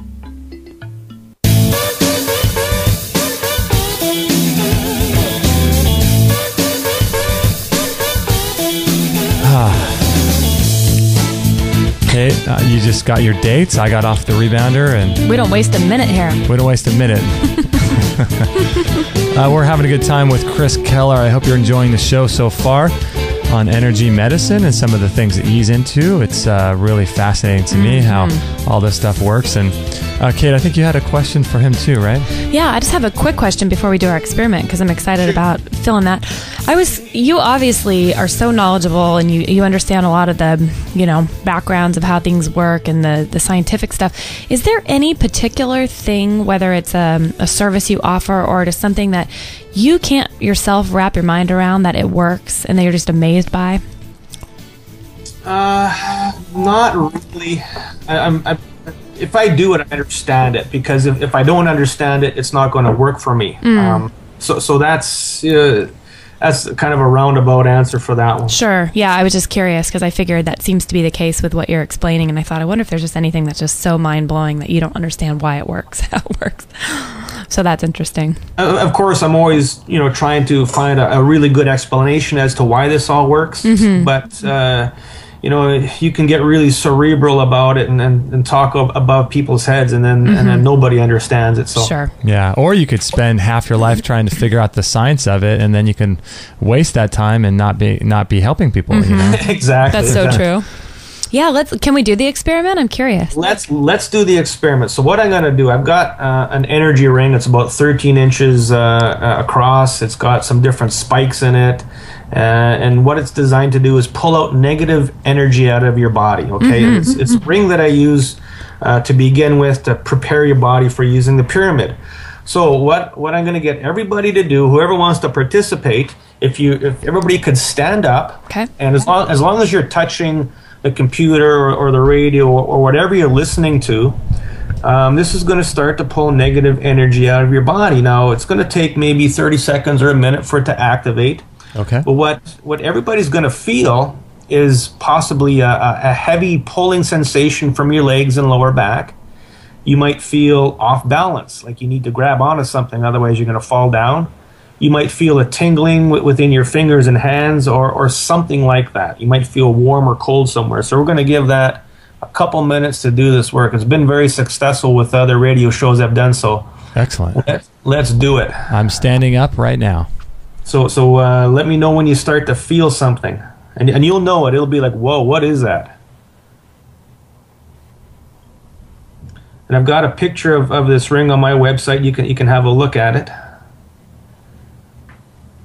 Okay, you just got your dates. I got off the rebounder, and we don't waste a minute here. We don't waste a minute. We're having a good time with Chris Kehler. I hope you're enjoying the show so far on energy medicine and some of the things that he's into. It's really fascinating to me how all this stuff works. And Kate, I think you had a question for him too, right? Yeah, I just have a quick question before we do our experiment, because I'm excited about filling that. You obviously are so knowledgeable, and you understand a lot of the, backgrounds of how things work and the scientific stuff. Is there any particular thing, whether it's a service you offer or just something that you can't yourself wrap your mind around, that it works and that you're just amazed by? Not really. If I do it, I understand it, because if I don't understand it, it's not going to work for me. So that's kind of a roundabout answer for that one. Sure. Yeah, I was just curious because I figured that seems to be the case with what you're explaining, and I thought, I wonder if there's just anything that's just so mind-blowing that you don't understand why it works, how it works. So that's interesting. Of course, I'm always, trying to find a really good explanation as to why this all works, but you can get really cerebral about it and talk above people's heads, and then nobody understands it. So sure. Yeah, or you could spend half your life trying to figure out the science of it, and then you can waste that time and not be helping people. Exactly. That's so true. Yeah, can we do the experiment? I'm curious. Let's do the experiment. So what I'm going to do, I've got an energy ring. It's about 13 inches across. It's got some different spikes in it. And what it's designed to do is pull out negative energy out of your body. Okay, it's a ring that I use to begin with to prepare your body for using the pyramid. So what I'm going to get everybody to do, whoever wants to participate, if everybody could stand up, okay, and as long as you're touching the computer or the radio or whatever you're listening to, this is going to start to pull negative energy out of your body. Now, it's going to take maybe 30 seconds or a minute for it to activate. Okay. But what everybody's going to feel is possibly a heavy pulling sensation from your legs and lower back. You might feel off balance, like you need to grab onto something, otherwise you're going to fall down. You might feel a tingling within your fingers and hands, or something like that. You might feel warm or cold somewhere. So we're going to give that a couple minutes to do this work. It's been very successful with other radio shows I've done. So excellent. Let's do it. I'm standing up right now. So let me know when you start to feel something, and you'll know it. It'll be like, whoa, what is that? And I've got a picture of this ring on my website. You can have a look at it.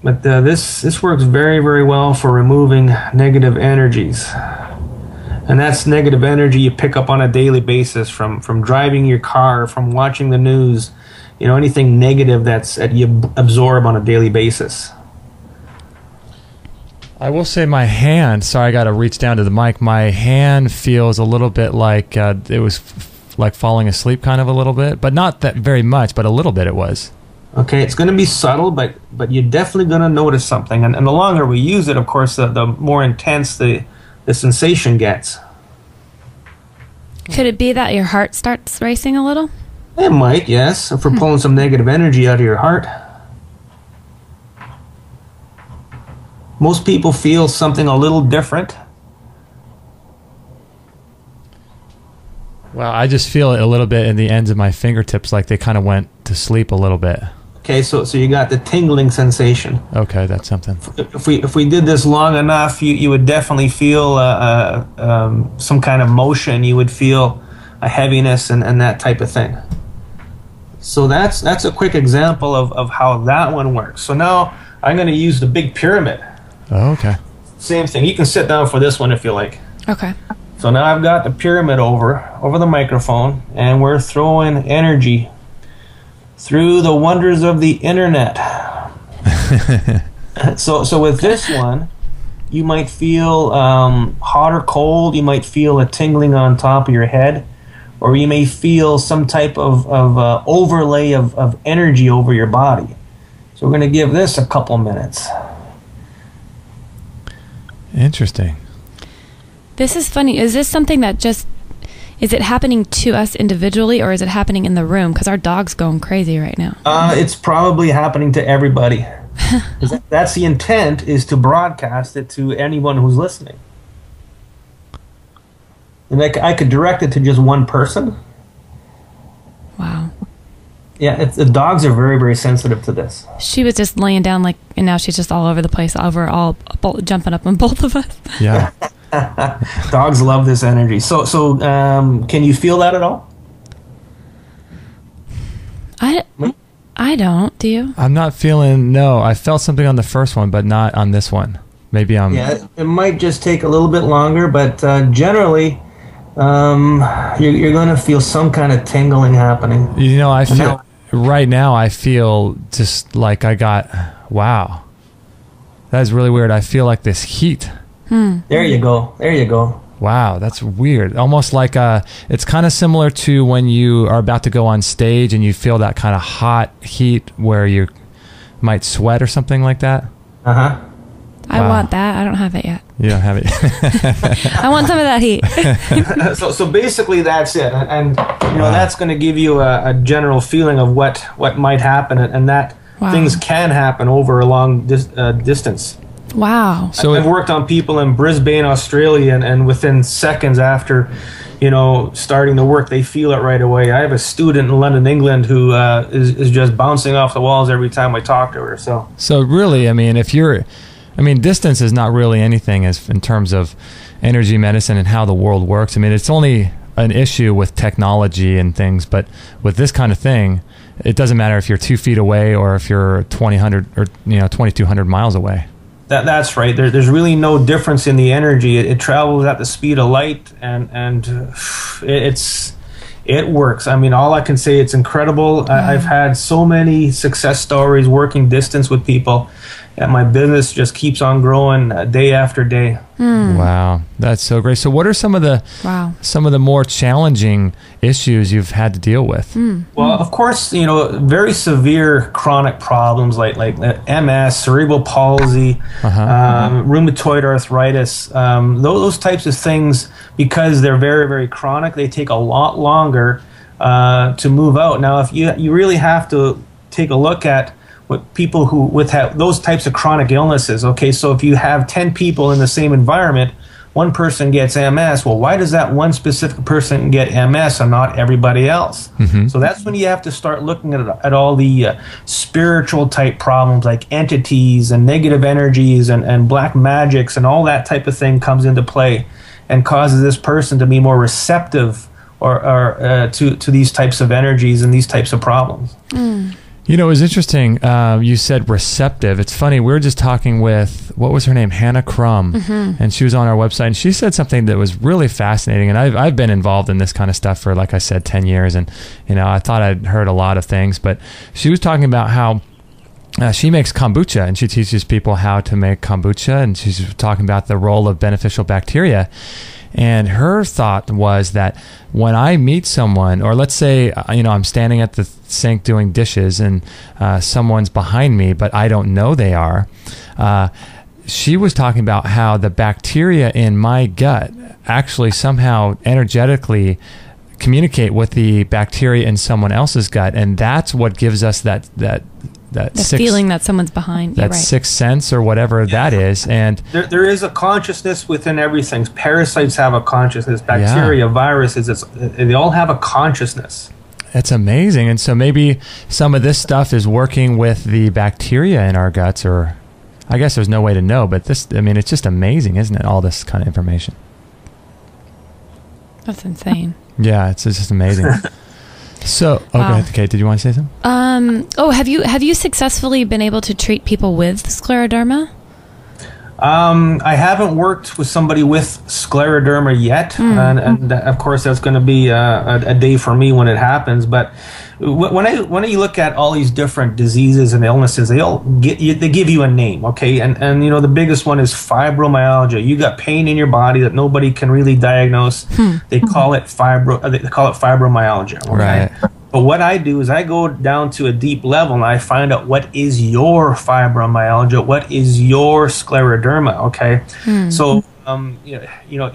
But this works very, very well for removing negative energies. And that's negative energy you pick up on a daily basis from driving your car, from watching the news, anything negative that you absorb on a daily basis. I will say my hand, sorry, I got to reach down to the mic. My hand feels a little bit like it was like falling asleep kind of a little bit, but not that very much, but a little bit it was. Okay, it's going to be subtle, but you're definitely going to notice something. And the longer we use it, of course, the more intense the sensation gets. Could it be that your heart starts racing a little? It might, yes. If we're pulling some negative energy out of your heart. Most people feel something a little different. Well, I just feel it a little bit in the ends of my fingertips, like they kind of went to sleep a little bit. Okay, so you got the tingling sensation. Okay, that's something. If we did this long enough, you would definitely feel some kind of motion. You would feel a heaviness and that type of thing. So that's a quick example of how that one works. So now I'm going to use the big pyramid. Oh, okay. Same thing. You can sit down for this one if you like. Okay. So now I've got the pyramid over the microphone, and we're throwing energy through the wonders of the internet. So with this one, you might feel hot or cold. You might feel a tingling on top of your head, or you may feel some type of overlay of energy over your body. So we're going to give this a couple minutes. Interesting. This is funny. Is this something that is it happening to us individually, or is it happening in the room? Because our dog's going crazy right now. It's probably happening to everybody. That's the intent, is to broadcast it to anyone who's listening. And I could direct it to just one person. Wow. Yeah, the dogs are very, very sensitive to this. She was just laying down, and now she's just all over the place, jumping up on both of us. Yeah. Dogs love this energy. So, can you feel that at all? I don't. Do you? I'm not feeling. No, I felt something on the first one, but not on this one. Maybe I'm. Yeah, it might just take a little bit longer, but generally, you're going to feel some kind of tingling happening. You know, I feel right now. I feel just like I got. Wow, that is really weird. I feel like this heat. There you go. There you go. Wow, that's weird. Almost like it's kind of similar to when you are about to go on stage and you feel that kind of hot heat where you might sweat or something like that. Uh-huh. I want that. I don't have it yet. You don't have it. I want some of that heat. So basically that's it. And that's going to give you a general feeling of what might happen, and that things can happen over a long distance. Wow. So I've worked on people in Brisbane, Australia, and within seconds after, starting the work, they feel it right away. I have a student in London, England, who is just bouncing off the walls every time I talk to her. So really, I mean, distance is not really anything in terms of energy medicine and how the world works. I mean, it's only an issue with technology and things, but with this kind of thing, it doesn't matter if you're 2 feet away or if you're 2,200 or 2,200 miles away. That's right. There's really no difference in the energy. It travels at the speed of light, and it works. I mean, all I can say, it's incredible. I've had so many success stories working distance with people, and my business just keeps on growing day after day. Wow, that's so great. So what are some of the more challenging issues you've had to deal with? Well, of course, very severe chronic problems like MS, cerebral palsy, rheumatoid arthritis, those types of things, because they're very, very chronic, they take a lot longer to move out. Now, if you really have to take a look at with people who have those types of chronic illnesses. Okay, so if you have 10 people in the same environment, one person gets MS. Well, why does that one specific person get MS and not everybody else? So that's when you have to start looking at all the spiritual type problems, like entities and negative energies and black magics, and all that type of thing comes into play and causes this person to be more receptive or to these types of energies and these types of problems. It was interesting. You said receptive. It's funny. We were just talking with, what was her name? Hannah Crum. And she was on our website, and she said something that was really fascinating. And I've been involved in this kind of stuff for, like I said, 10 years. And, I thought I'd heard a lot of things. But she was talking about how she makes kombucha, and she teaches people how to make kombucha, and she's talking about the role of beneficial bacteria. And her thought was that when I meet someone, or let's say, I'm standing at the sink doing dishes and someone's behind me, but I don't know they are, she was talking about how the bacteria in my gut actually somehow energetically communicate with the bacteria in someone else's gut. And that's what gives us that feeling that someone's behind. That sixth sense or whatever that is. And there is a consciousness within everything. Parasites have a consciousness. Bacteria, viruses, they all have a consciousness. It's amazing. And so maybe some of this stuff is working with the bacteria in our guts, or I guess there's no way to know, but it's just amazing, isn't it? All this kind of information. That's insane. Yeah, it's just amazing. So, go ahead, Kate. Did you want to say something? Have you successfully been able to treat people with scleroderma? I haven't worked with somebody with scleroderma yet, and of course that's going to be a day for me when it happens. But when you look at all these different diseases and illnesses, they give you a name, okay? And the biggest one is fibromyalgia. You got pain in your body that nobody can really diagnose. They call it fibromyalgia, okay? Right. But what I do is I go down to a deep level and I find out what is your fibromyalgia, what is your scleroderma, okay? So,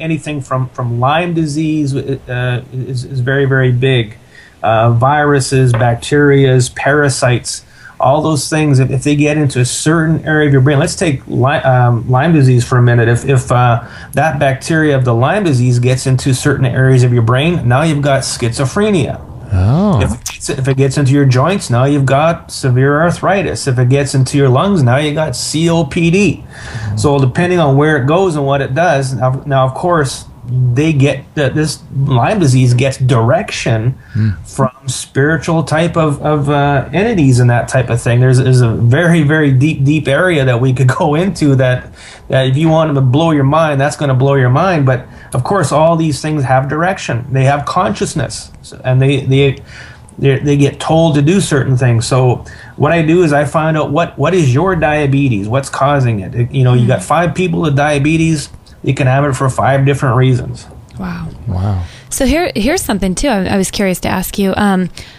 anything from Lyme disease is very, very big. Viruses, bacterias, parasites, all those things, if they get into a certain area of your brain, let's take Lyme disease for a minute. If that bacteria of the Lyme disease gets into certain areas of your brain, now you've got schizophrenia. Oh. If it gets into your joints, now you've got severe arthritis. If it gets into your lungs, now you got COPD. So depending on where it goes and what it does, now of course they get this Lyme disease gets direction from spiritual type of entities and that type of thing. There's a very, very deep area that we could go into that if you want to blow your mind, that's going to blow your mind. But of course, all these things have direction. They have consciousness, and they get told to do certain things. So what I do is I find out what is your diabetes, what's causing it. You got 5 people with diabetes. You can have it for 5 different reasons. Wow. So here's something too. I was curious to ask you.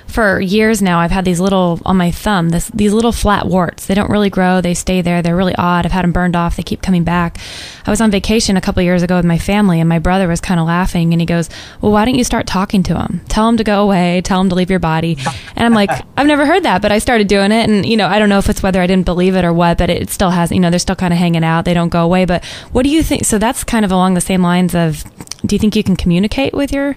For years now, I've had these little on my thumb. These little flat warts. They don't really grow. They stay there. They're really odd. I've had them burned off. They keep coming back. I was on vacation a couple years ago with my family, and my brother was kind of laughing, and he goes, "Well, why don't you start talking to him? Tell him to go away. Tell him to leave your body." And I'm like, I've never heard that, but I started doing it, and I don't know if it's whether I didn't believe it or what, but it still has. They're still kind of hanging out. They don't go away. But what do you think? So that's kind of along the same lines of. Do you think you can communicate with your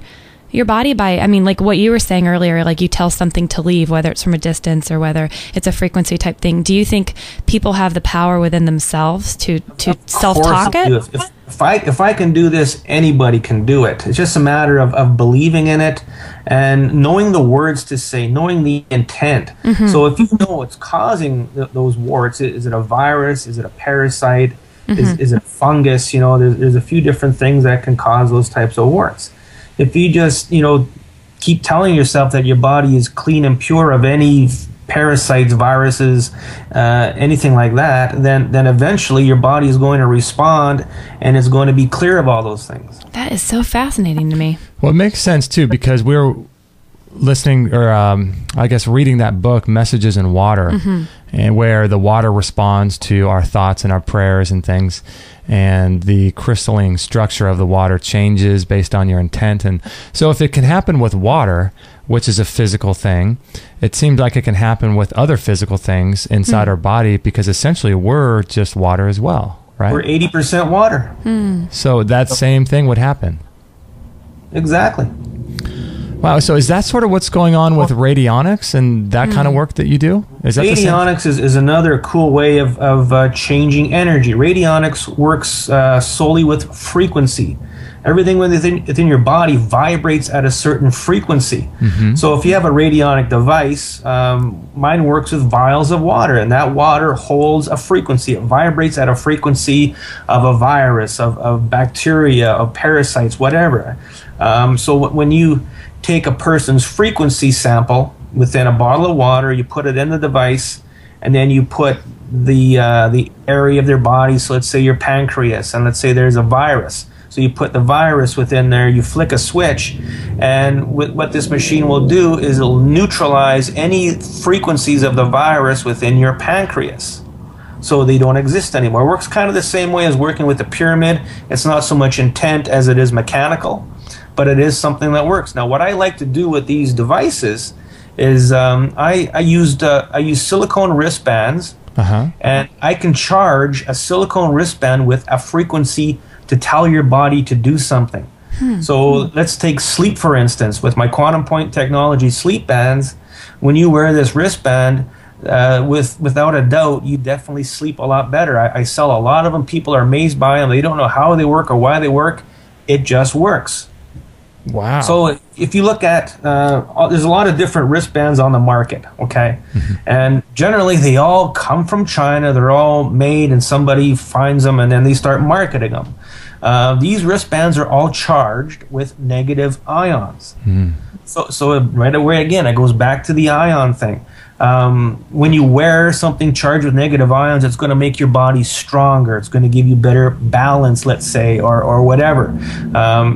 body by, like what you were saying earlier, like you tell something to leave, whether it's from a distance or whether it's a frequency type thing. Do you think people have the power within themselves to self-talk it? If I can do this, anybody can do it. It's just a matter of believing in it and knowing the words to say, knowing the intent. So if you know what's causing those warts, is it a virus? Is it a parasite? Is it a fungus? There's a few different things that can cause those types of warts. If you just, keep telling yourself that your body is clean and pure of any parasites, viruses, anything like that, then eventually your body is going to respond and it's going to be clear of all those things. That is so fascinating to me. Well, it makes sense too, because we're listening, or I guess reading that book, Messages in Water, and where the water responds to our thoughts and our prayers and things, and the crystalline structure of the water changes based on your intent. And so if it can happen with water, which is a physical thing, it seems like it can happen with other physical things inside our body, because essentially we're just water as well, right? We're 80% water. So that same thing would happen. Exactly. Wow. So is that sort of what's going on with radionics and that kind of work that you do? Is that radionics is another cool way of changing energy. Radionics works solely with frequency. Everything within your body vibrates at a certain frequency. So if you have a radionic device, mine works with vials of water, and that water holds a frequency. It vibrates at a frequency of a virus, of bacteria, of parasites, whatever. So when you take a person's frequency sample within a bottle of water, you put it in the device, and then you put the area of their body. So let's say your pancreas, and let's say there's a virus. So you put the virus within there, you flick a switch, and what this machine will do is it'll neutralize any frequencies of the virus within your pancreas, so they don't exist anymore. It works kind of the same way as working with the pyramid. It's not so much intent as it is mechanical, but it is something that works. Now, what I like to do with these devices is I use silicone wristbands, and I can charge a silicone wristband with a frequency to tell your body to do something. So let's take sleep, for instance. With my quantum point technology sleep bands, when you wear this wristband, without a doubt, you definitely sleep a lot better. I sell a lot of them. People are amazed by them. They don't know how they work or why they work. It just works. Wow. So if you look at, there's a lot of different wristbands on the market, okay? And generally they all come from China. They're all made and somebody finds them and then they start marketing them. These wristbands are all charged with negative ions. So right away, again, it goes back to the ion thing. When you wear something charged with negative ions, it's going to make your body stronger. It's going to give you better balance, let's say, or whatever.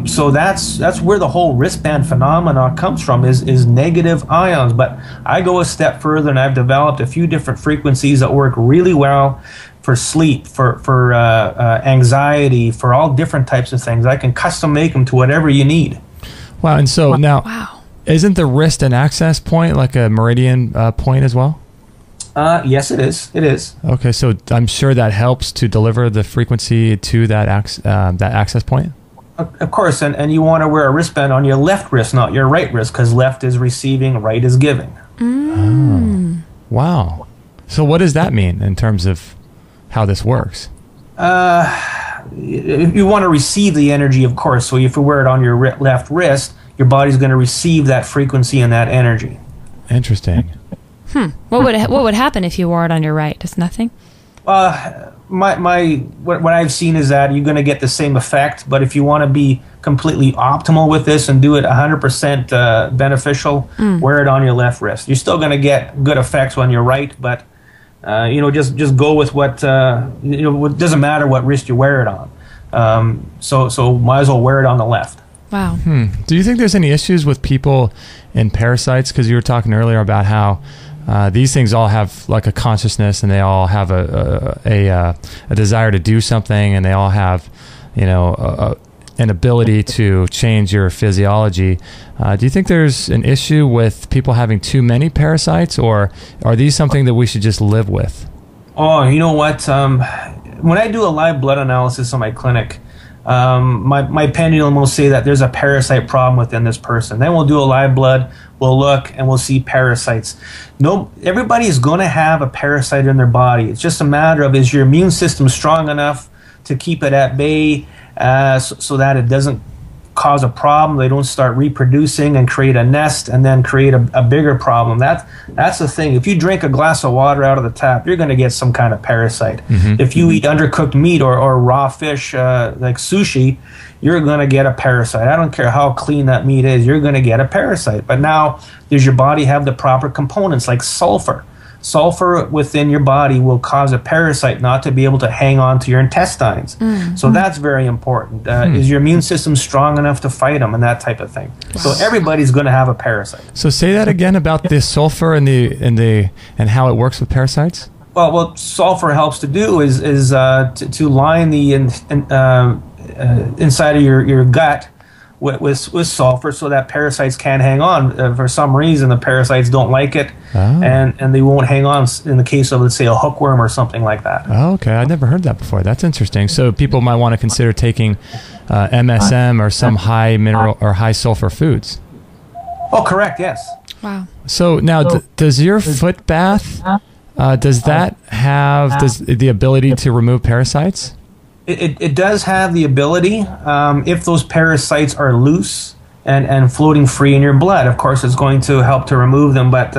So that's where the whole wristband phenomenon comes from, is negative ions. But I go a step further, and I've developed a few different frequencies that work really well for sleep, for anxiety, for all different types of things. I can custom make them to whatever you need. Wow. And so now, isn't the wrist an access point, like a meridian point as well? Yes, it is. It is. Okay, so I'm sure that helps to deliver the frequency to that access point? Of course, and you want to wear a wristband on your left wrist, not your right wrist, because left is receiving, right is giving. Oh, wow. So what does that mean in terms of how this works? If you want to receive the energy, of course, so if you wear it on your left wrist, your body's going to receive that frequency and that energy. Interesting. What would happen if you wore it on your right? Just nothing? What I've seen is that you're going to get the same effect, but if you want to be completely optimal with this and do it 100% beneficial, wear it on your left wrist. You're still going to get good effects on your right, but just go with what it doesn't matter what wrist you wear it on. So might as well wear it on the left. Wow. Do you think there's any issues with people in parasites? Because you were talking earlier about how these things all have like a consciousness, and they all have a desire to do something, and they all have, an ability to change your physiology. Do you think there's an issue with people having too many parasites, or are these something that we should just live with? Oh, you know what? When I do a live blood analysis in my clinic, my pendulum will say that there's a parasite problem within this person. Then we'll do a live blood, we'll look, and we'll see parasites. No, everybody is going to have a parasite in their body. It's just a matter of, is your immune system strong enough to keep it at bay, so that it doesn't cause a problem, they don't start reproducing and create a nest and then create a bigger problem. That's the thing. If you drink a glass of water out of the tap, you're going to get some kind of parasite. If you eat undercooked meat or raw fish like sushi, you're going to get a parasite. I don't care how clean that meat is, you're going to get a parasite. But now, does your body have the proper components like sulfur? Sulfur within your body will cause a parasite not to be able to hang on to your intestines. So that's very important. Is your immune system strong enough to fight them and that type of thing? So everybody's going to have a parasite. So say that again about the sulfur and how it works with parasites. Well, what sulfur helps to do is to line the inside of your gut with sulfur, so that parasites can't hang on. For some reason, the parasites don't like it, and they won't hang on in the case of, let's say, a hookworm or something like that. Oh, okay. I never heard that before. That's interesting. So people might want to consider taking MSM or some high mineral or high sulfur foods. Oh, correct. Yes. Wow. So now, does your foot bath, does that have the ability to remove parasites? It does have the ability, if those parasites are loose and floating free in your blood. Of course, it's going to help to remove them. But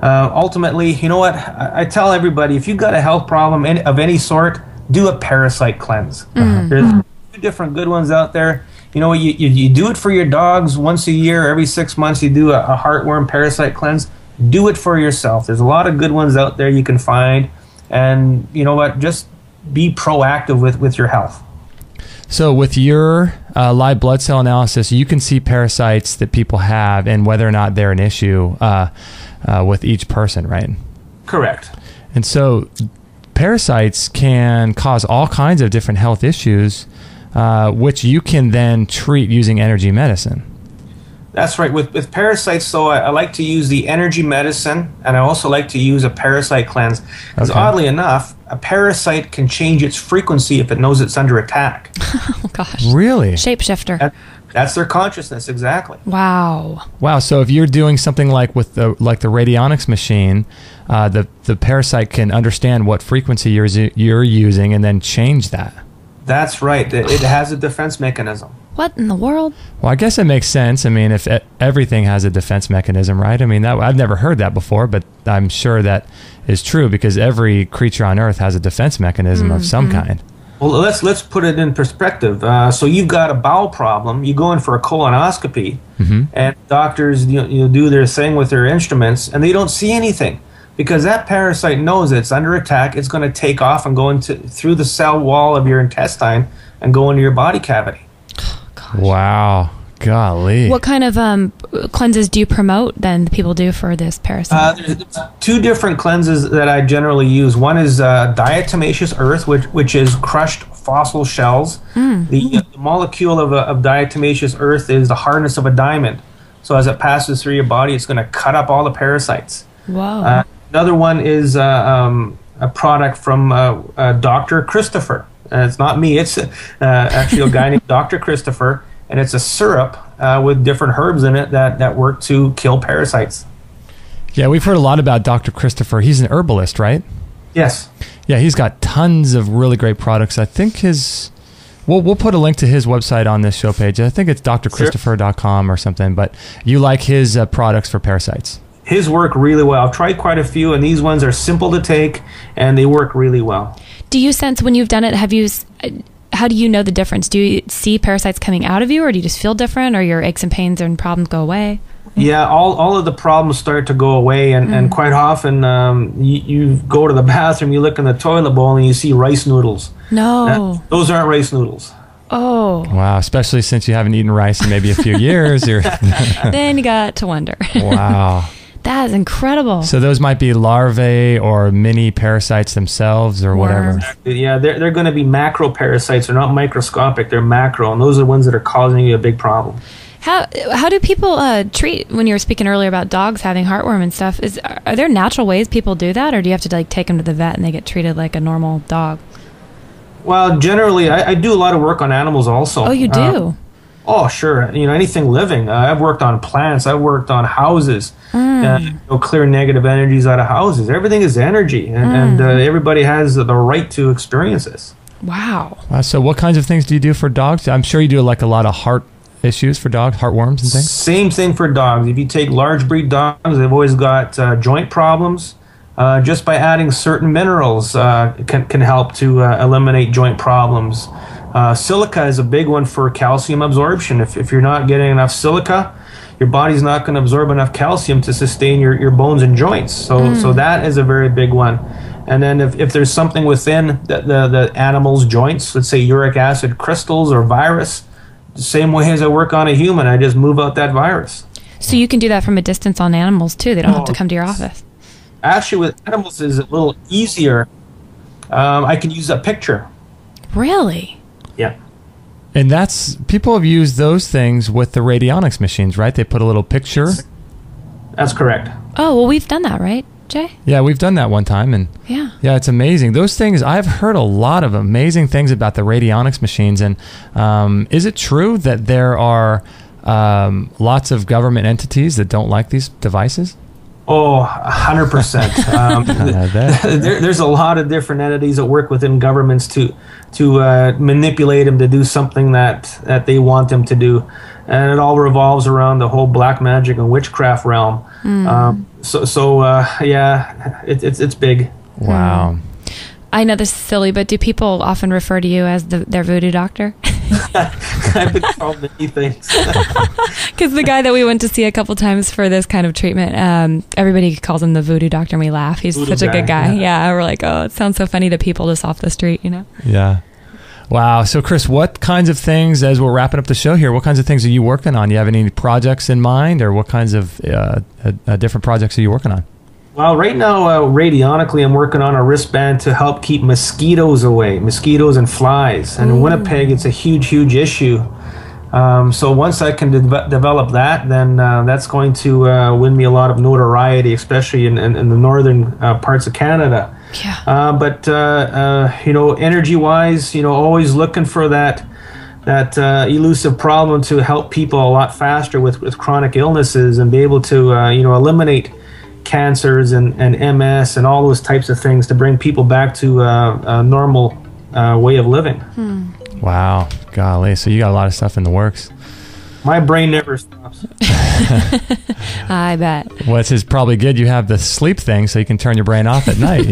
ultimately, you know what? I tell everybody, if you've got a health problem of any sort, do a parasite cleanse. There's two different good ones out there. You do it for your dogs once a year, every 6 months you do a heartworm parasite cleanse. do it for yourself. There's a lot of good ones out there you can find. And you know what? Just be proactive with your health. So with your live blood cell analysis, you can see parasites that people have and whether or not they're an issue with each person, right? Correct. And so parasites can cause all kinds of different health issues, which you can then treat using energy medicine. That's right. With parasites, though, I like to use the energy medicine, and I also like to use a parasite cleanse. Because oddly enough, a parasite can change its frequency if it knows it's under attack. Oh, gosh. Really? Shapeshifter. That's their consciousness, exactly. Wow. Wow. So if you're doing something like with the radionics machine, the parasite can understand what frequency you're using and then change that. That's right. It has a defense mechanism. What in the world? Well, I guess it makes sense. I mean, if everything has a defense mechanism, right? I mean, I've never heard that before, but I'm sure that is true because every creature on Earth has a defense mechanism of some kind. Well, let's put it in perspective. So you've got a bowel problem. You go in for a colonoscopy, and doctors do their thing with their instruments, and they don't see anything because that parasite knows it's under attack. It's going to take off and go through the cell wall of your intestine and go into your body cavity. Wow. Golly. What kind of cleanses do you promote then people do for this parasite? There's two different cleanses that I generally use. One is diatomaceous earth, which is crushed fossil shells. The molecule of diatomaceous earth is the hardness of a diamond. So as it passes through your body, it's going to cut up all the parasites. Wow. Another one is a product from Dr. Christopher. It's not me. It's actually a guy named Dr. Christopher, and it's a syrup with different herbs in it that work to kill parasites. Yeah, we've heard a lot about Dr. Christopher. He's an herbalist, right? Yes. Yeah, he's got tons of really great products. I think we'll put a link to his website on this show page. I think it's drchristopher.com or something, but you like his products for parasites. His work really well. I've tried quite a few, and these ones are simple to take, and they work really well. Do you sense when you've done it, how do you know the difference? Do you see parasites coming out of you, or do you just feel different, or your aches and pains and problems go away? Yeah, all of the problems start to go away, and quite often you go to the bathroom, you look in the toilet bowl, and you see rice noodles. No. Those aren't rice noodles. Oh. Wow, especially since you haven't eaten rice in maybe a few years. Then you got to wonder. Wow. That is incredible. So those might be larvae or mini parasites themselves or whatever. Exactly. Yeah, they're going to be macro parasites. They're not microscopic. They're macro, and those are the ones that are causing you a big problem. How do people treat, when you were speaking earlier about dogs having heartworm and stuff, are there natural ways people do that, or do you have to take them to the vet and they get treated like a normal dog? Well, generally, I do a lot of work on animals also. Oh, you do? Oh, sure. Anything living. I've worked on plants. I've worked on houses. Clear negative energies out of houses. Everything is energy, and everybody has the right to experience this. Wow. So what kinds of things do you do for dogs? I'm sure you do like a lot of heart issues for dogs, heartworms and things? Same thing for dogs. If you take large breed dogs, they've always got joint problems. Just by adding certain minerals can help to eliminate joint problems. Silica is a big one for calcium absorption. If you're not getting enough silica, your body's not going to absorb enough calcium to sustain your bones and joints. So that is a very big one. And then if there's something within the animal's joints, let's say uric acid crystals or virus, the same way as I work on a human, I just move out that virus. So you can do that from a distance on animals too. They don't have to come to your office. Actually, with animals is a little easier. I can use a picture. Really? Yeah. And people have used those things with the radionics machines, right? They put a little picture. That's correct. Oh, well, we've done that, right, Jay? Yeah, we've done that one time, and yeah, it's amazing. Those things, I've heard a lot of amazing things about the radionics machines. And is it true that there are lots of government entities that don't like these devices? Oh, 100%. There's a lot of different entities that work within governments to manipulate them to do something that they want them to do, and it all revolves around the whole black magic and witchcraft realm. It's big. Wow. I know this is silly, but do people often refer to you as their voodoo doctor? I've been called many things. Because the guy that we went to see a couple times for this kind of treatment, everybody calls him the voodoo doctor, and we laugh. He's such a good guy. Yeah, we're like, oh, it sounds so funny to people just off the street, you know? Yeah. Wow. So, Chris, what kinds of things, as we're wrapping up the show here, what kinds of things are you working on? You have any projects in mind, or what kinds of different projects are you working on? Well, right now, radionically, I'm working on a wristband to help keep mosquitoes away, mosquitoes and flies. And in Winnipeg, it's a huge, huge issue. So once I can develop that, then that's going to win me a lot of notoriety, especially in the northern parts of Canada. Yeah. But energy-wise, always looking for that elusive problem to help people a lot faster with chronic illnesses and be able to eliminate cancers and MS and all those types of things to bring people back to a normal way of living. Wow. Golly. So you got a lot of stuff in the works. My brain never stops. I bet. Well, it's probably good you have the sleep thing so you can turn your brain off at night,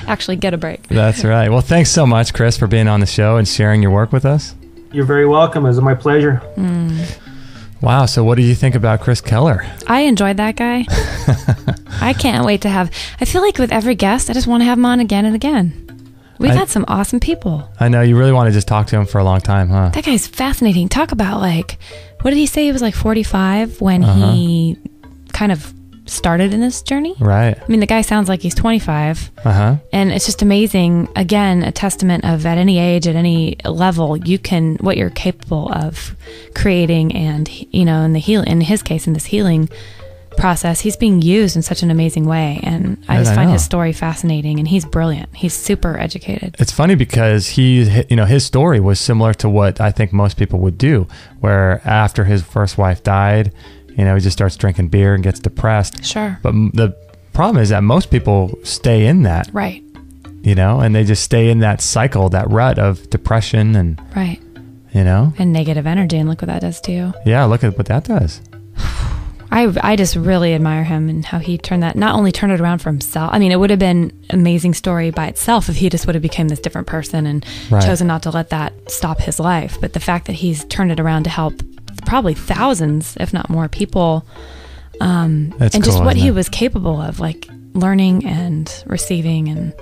Actually get a break. That's right. Well, thanks so much, Chris, for being on the show and sharing your work with us. You're very welcome. It was my pleasure. Wow. So what do you think about Chris Kehler? I enjoyed that guy. I can't wait to I feel like with every guest, I just want to have him on again and again. We've had some awesome people. I know. You really want to just talk to him for a long time, huh? That guy's fascinating. Talk about what did he say? He was 45 when he kind of started in this journey. Right. I mean, the guy sounds like he's 25. And it's just amazing. Again, a testament of at any age, at any level, what you're capable of creating, and in his case, in this healing process, he's being used in such an amazing way, and I just find his story fascinating, and he's brilliant. He's super educated. It's funny because his story was similar to what I think most people would do, where after his first wife died, he just starts drinking beer and gets depressed. Sure. But the problem is that most people stay in that. Right. And they just stay in that cycle, that rut of depression and right. And negative energy, and look what that does to you. Yeah, look at what that does. I just really admire him and how he not only turned it around for himself. I mean, it would have been an amazing story by itself if he just would have become this different person and chosen not to let that stop his life. But the fact that he's turned it around to help probably thousands, if not more people, and just what he was capable of, learning and receiving. And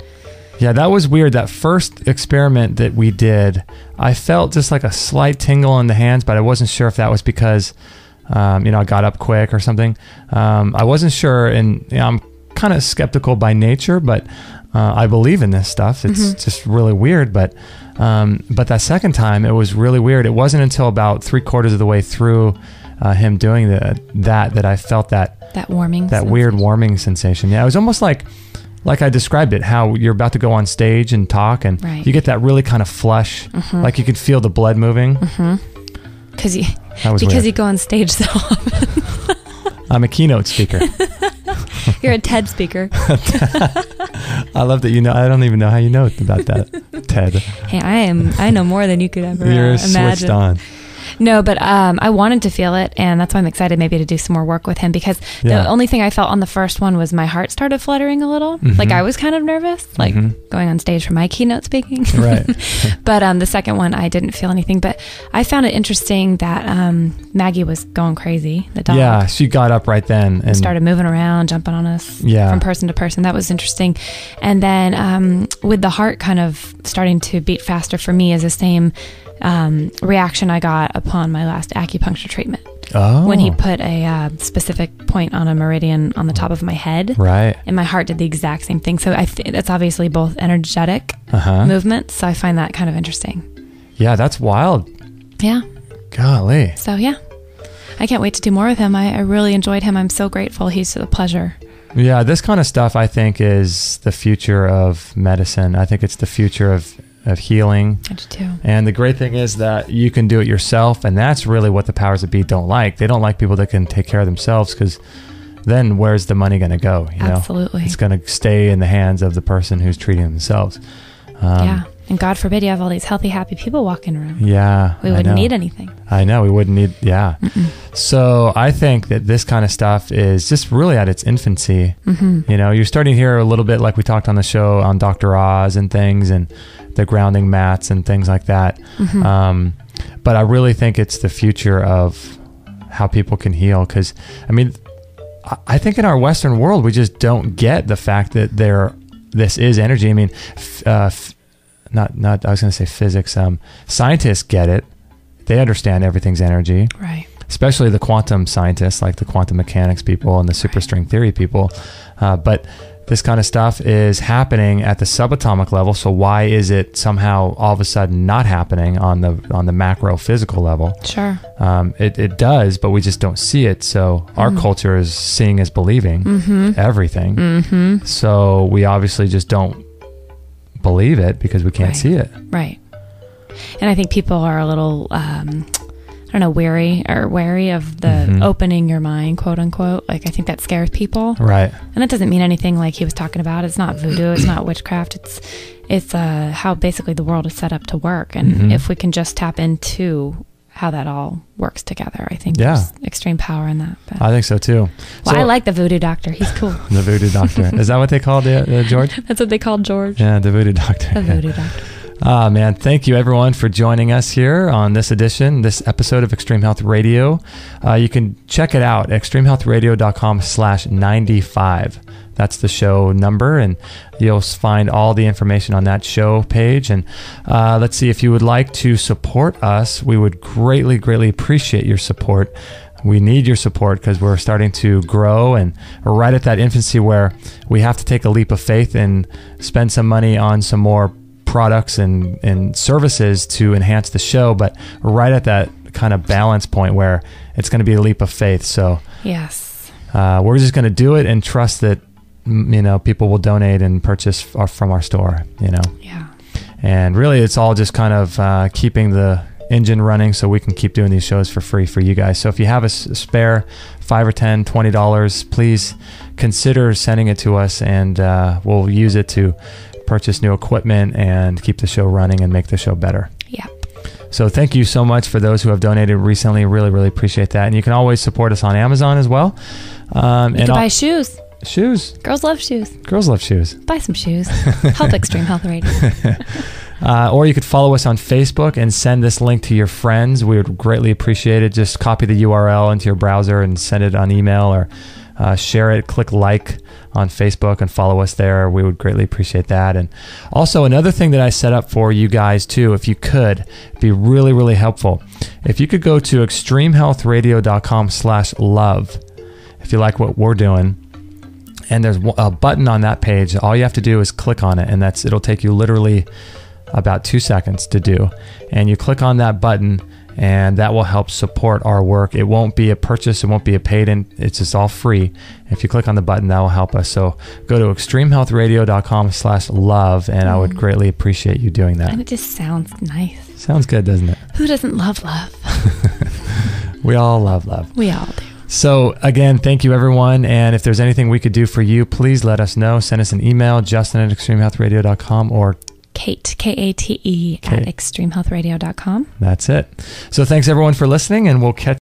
yeah, that was weird. That first experiment that we did, I felt just like a slight tingle in the hands, but I wasn't sure if that was because I got up quick or something. I wasn't sure, and I'm kind of skeptical by nature, but I believe in this stuff. It's just really weird. But that second time, it was really weird. It wasn't until about 3/4 of the way through him doing that I felt that warming, weird warming sensation. Yeah, it was almost like I described it, how you're about to go on stage and talk, and you get that really kind of flush, like you could feel the blood moving. Because you go on stage so often. I'm a keynote speaker. You're a TED speaker. I love that I don't even know how you know about that, TED. Hey, I know more than you could ever You're imagine. Switched on. No, but I wanted to feel it, and that's why I'm excited maybe to do some more work with him, because the only thing I felt on the first one was my heart started fluttering a little. Like I was kind of nervous, going on stage for my keynote speaking. Right. But the second one, I didn't feel anything. But I found it interesting that Maggie was going crazy, the dog. Yeah, she got up right then. And started moving around, jumping on us from person to person. That was interesting. And then with the heart kind of starting to beat faster for me is the same reaction I got upon my last acupuncture treatment. Oh. When he put a specific point on a meridian on the top of my head. Right. And my heart did the exact same thing. So that's obviously both energetic movements. So I find that kind of interesting. Yeah, that's wild. Yeah. Golly. So yeah, I can't wait to do more with him. I really enjoyed him. I'm so grateful. He's a pleasure. Yeah, this kind of stuff I think is the future of medicine. I think it's the future of healing. I do too. And the great thing is that you can do it yourself, and that's really what the powers that be don't like. They don't like people that can take care of themselves, because then where's the money going to go? Absolutely. It's going to stay in the hands of the person who's treating themselves. Yeah. And God forbid you have all these healthy, happy people walking around. Yeah. We wouldn't need anything. I know. We wouldn't need, yeah. So I think that this kind of stuff is just really at its infancy. You know, you're starting to hear a little bit like we talked on the show on Dr. Oz and things and the grounding mats and things like that. But I really think it's the future of how people can heal. Because, I mean, I think in our Western world, we just don't get the fact that this is energy. I mean, not I was going to say physics. Scientists get it. They understand everything's energy. Right. Especially the quantum scientists, like the quantum mechanics people and the superstring theory people. But this kind of stuff is happening at the subatomic level. So why is it somehow all of a sudden not happening on the macro physical level? Sure. It does, but we just don't see it. So our culture is seeing as believing everything. So we obviously just don't believe it because we can't see it. Right. And I think people are a little, wary of the opening your mind, quote unquote. Like, I think that scares people. Right. And that doesn't mean anything like he was talking about. It's not voodoo. It's not witchcraft. It's how basically the world is set up to work. And if we can just tap into how that all works together, I think there's extreme power in that. But. I think so too. Well, I like the voodoo doctor. He's cool. The voodoo doctor. Is that what they called George? That's what they called George. Yeah, the voodoo doctor. The voodoo doctor. Man, thank you everyone for joining us here on this episode of Extreme Health Radio. You can check it out, extremehealthradio.com/95. That's the show number, and you'll find all the information on that show page. And let's see, if you would like to support us, we would greatly, greatly appreciate your support. We need your support because we're starting to grow and we're right at that infancy where we have to take a leap of faith and spend some money on some more products and services to enhance the show, but we're right at that kind of balance point where it's going to be a leap of faith. So yes, we're just going to do it and trust that people will donate and purchase from our store. And really, it's all just kind of keeping the engine running so we can keep doing these shows for free for you guys. So if you have a spare $5 or $10, $20, please consider sending it to us, and we'll use it to purchase new equipment and keep the show running and make the show better. Yep. So thank you so much for those who have donated recently. Really, really appreciate that. And you can always support us on Amazon as well. You can buy shoes. Shoes. Girls love shoes. Girls love shoes. Buy some shoes. Help Extreme Health Radio. Or you could follow us on Facebook and send this link to your friends. We would greatly appreciate it. Just copy the URL into your browser and send it on email, or share it, click like on Facebook and follow us there. We would greatly appreciate that. And also another thing that I set up for you guys too, if you could, be really, really helpful. If you could go to extremehealthradio.com/love, if you like what we're doing, and there's a button on that page. All you have to do is click on it, and it'll take you literally about 2 seconds to do. And you click on that button, and that will help support our work. It won't be a purchase. It won't be a paid-in. It's just all free. If you click on the button, that will help us. So go to extremehealthradio.com/love, and I would greatly appreciate you doing that. And it just sounds nice. Sounds good, doesn't it? Who doesn't love love? We all love love. We all do. So again, thank you everyone. And if there's anything we could do for you, please let us know. Send us an email, justin@extremehealthradio.com, or Kate, Kate, at extremehealthradio.com. That's it. So thanks everyone for listening, and we'll catch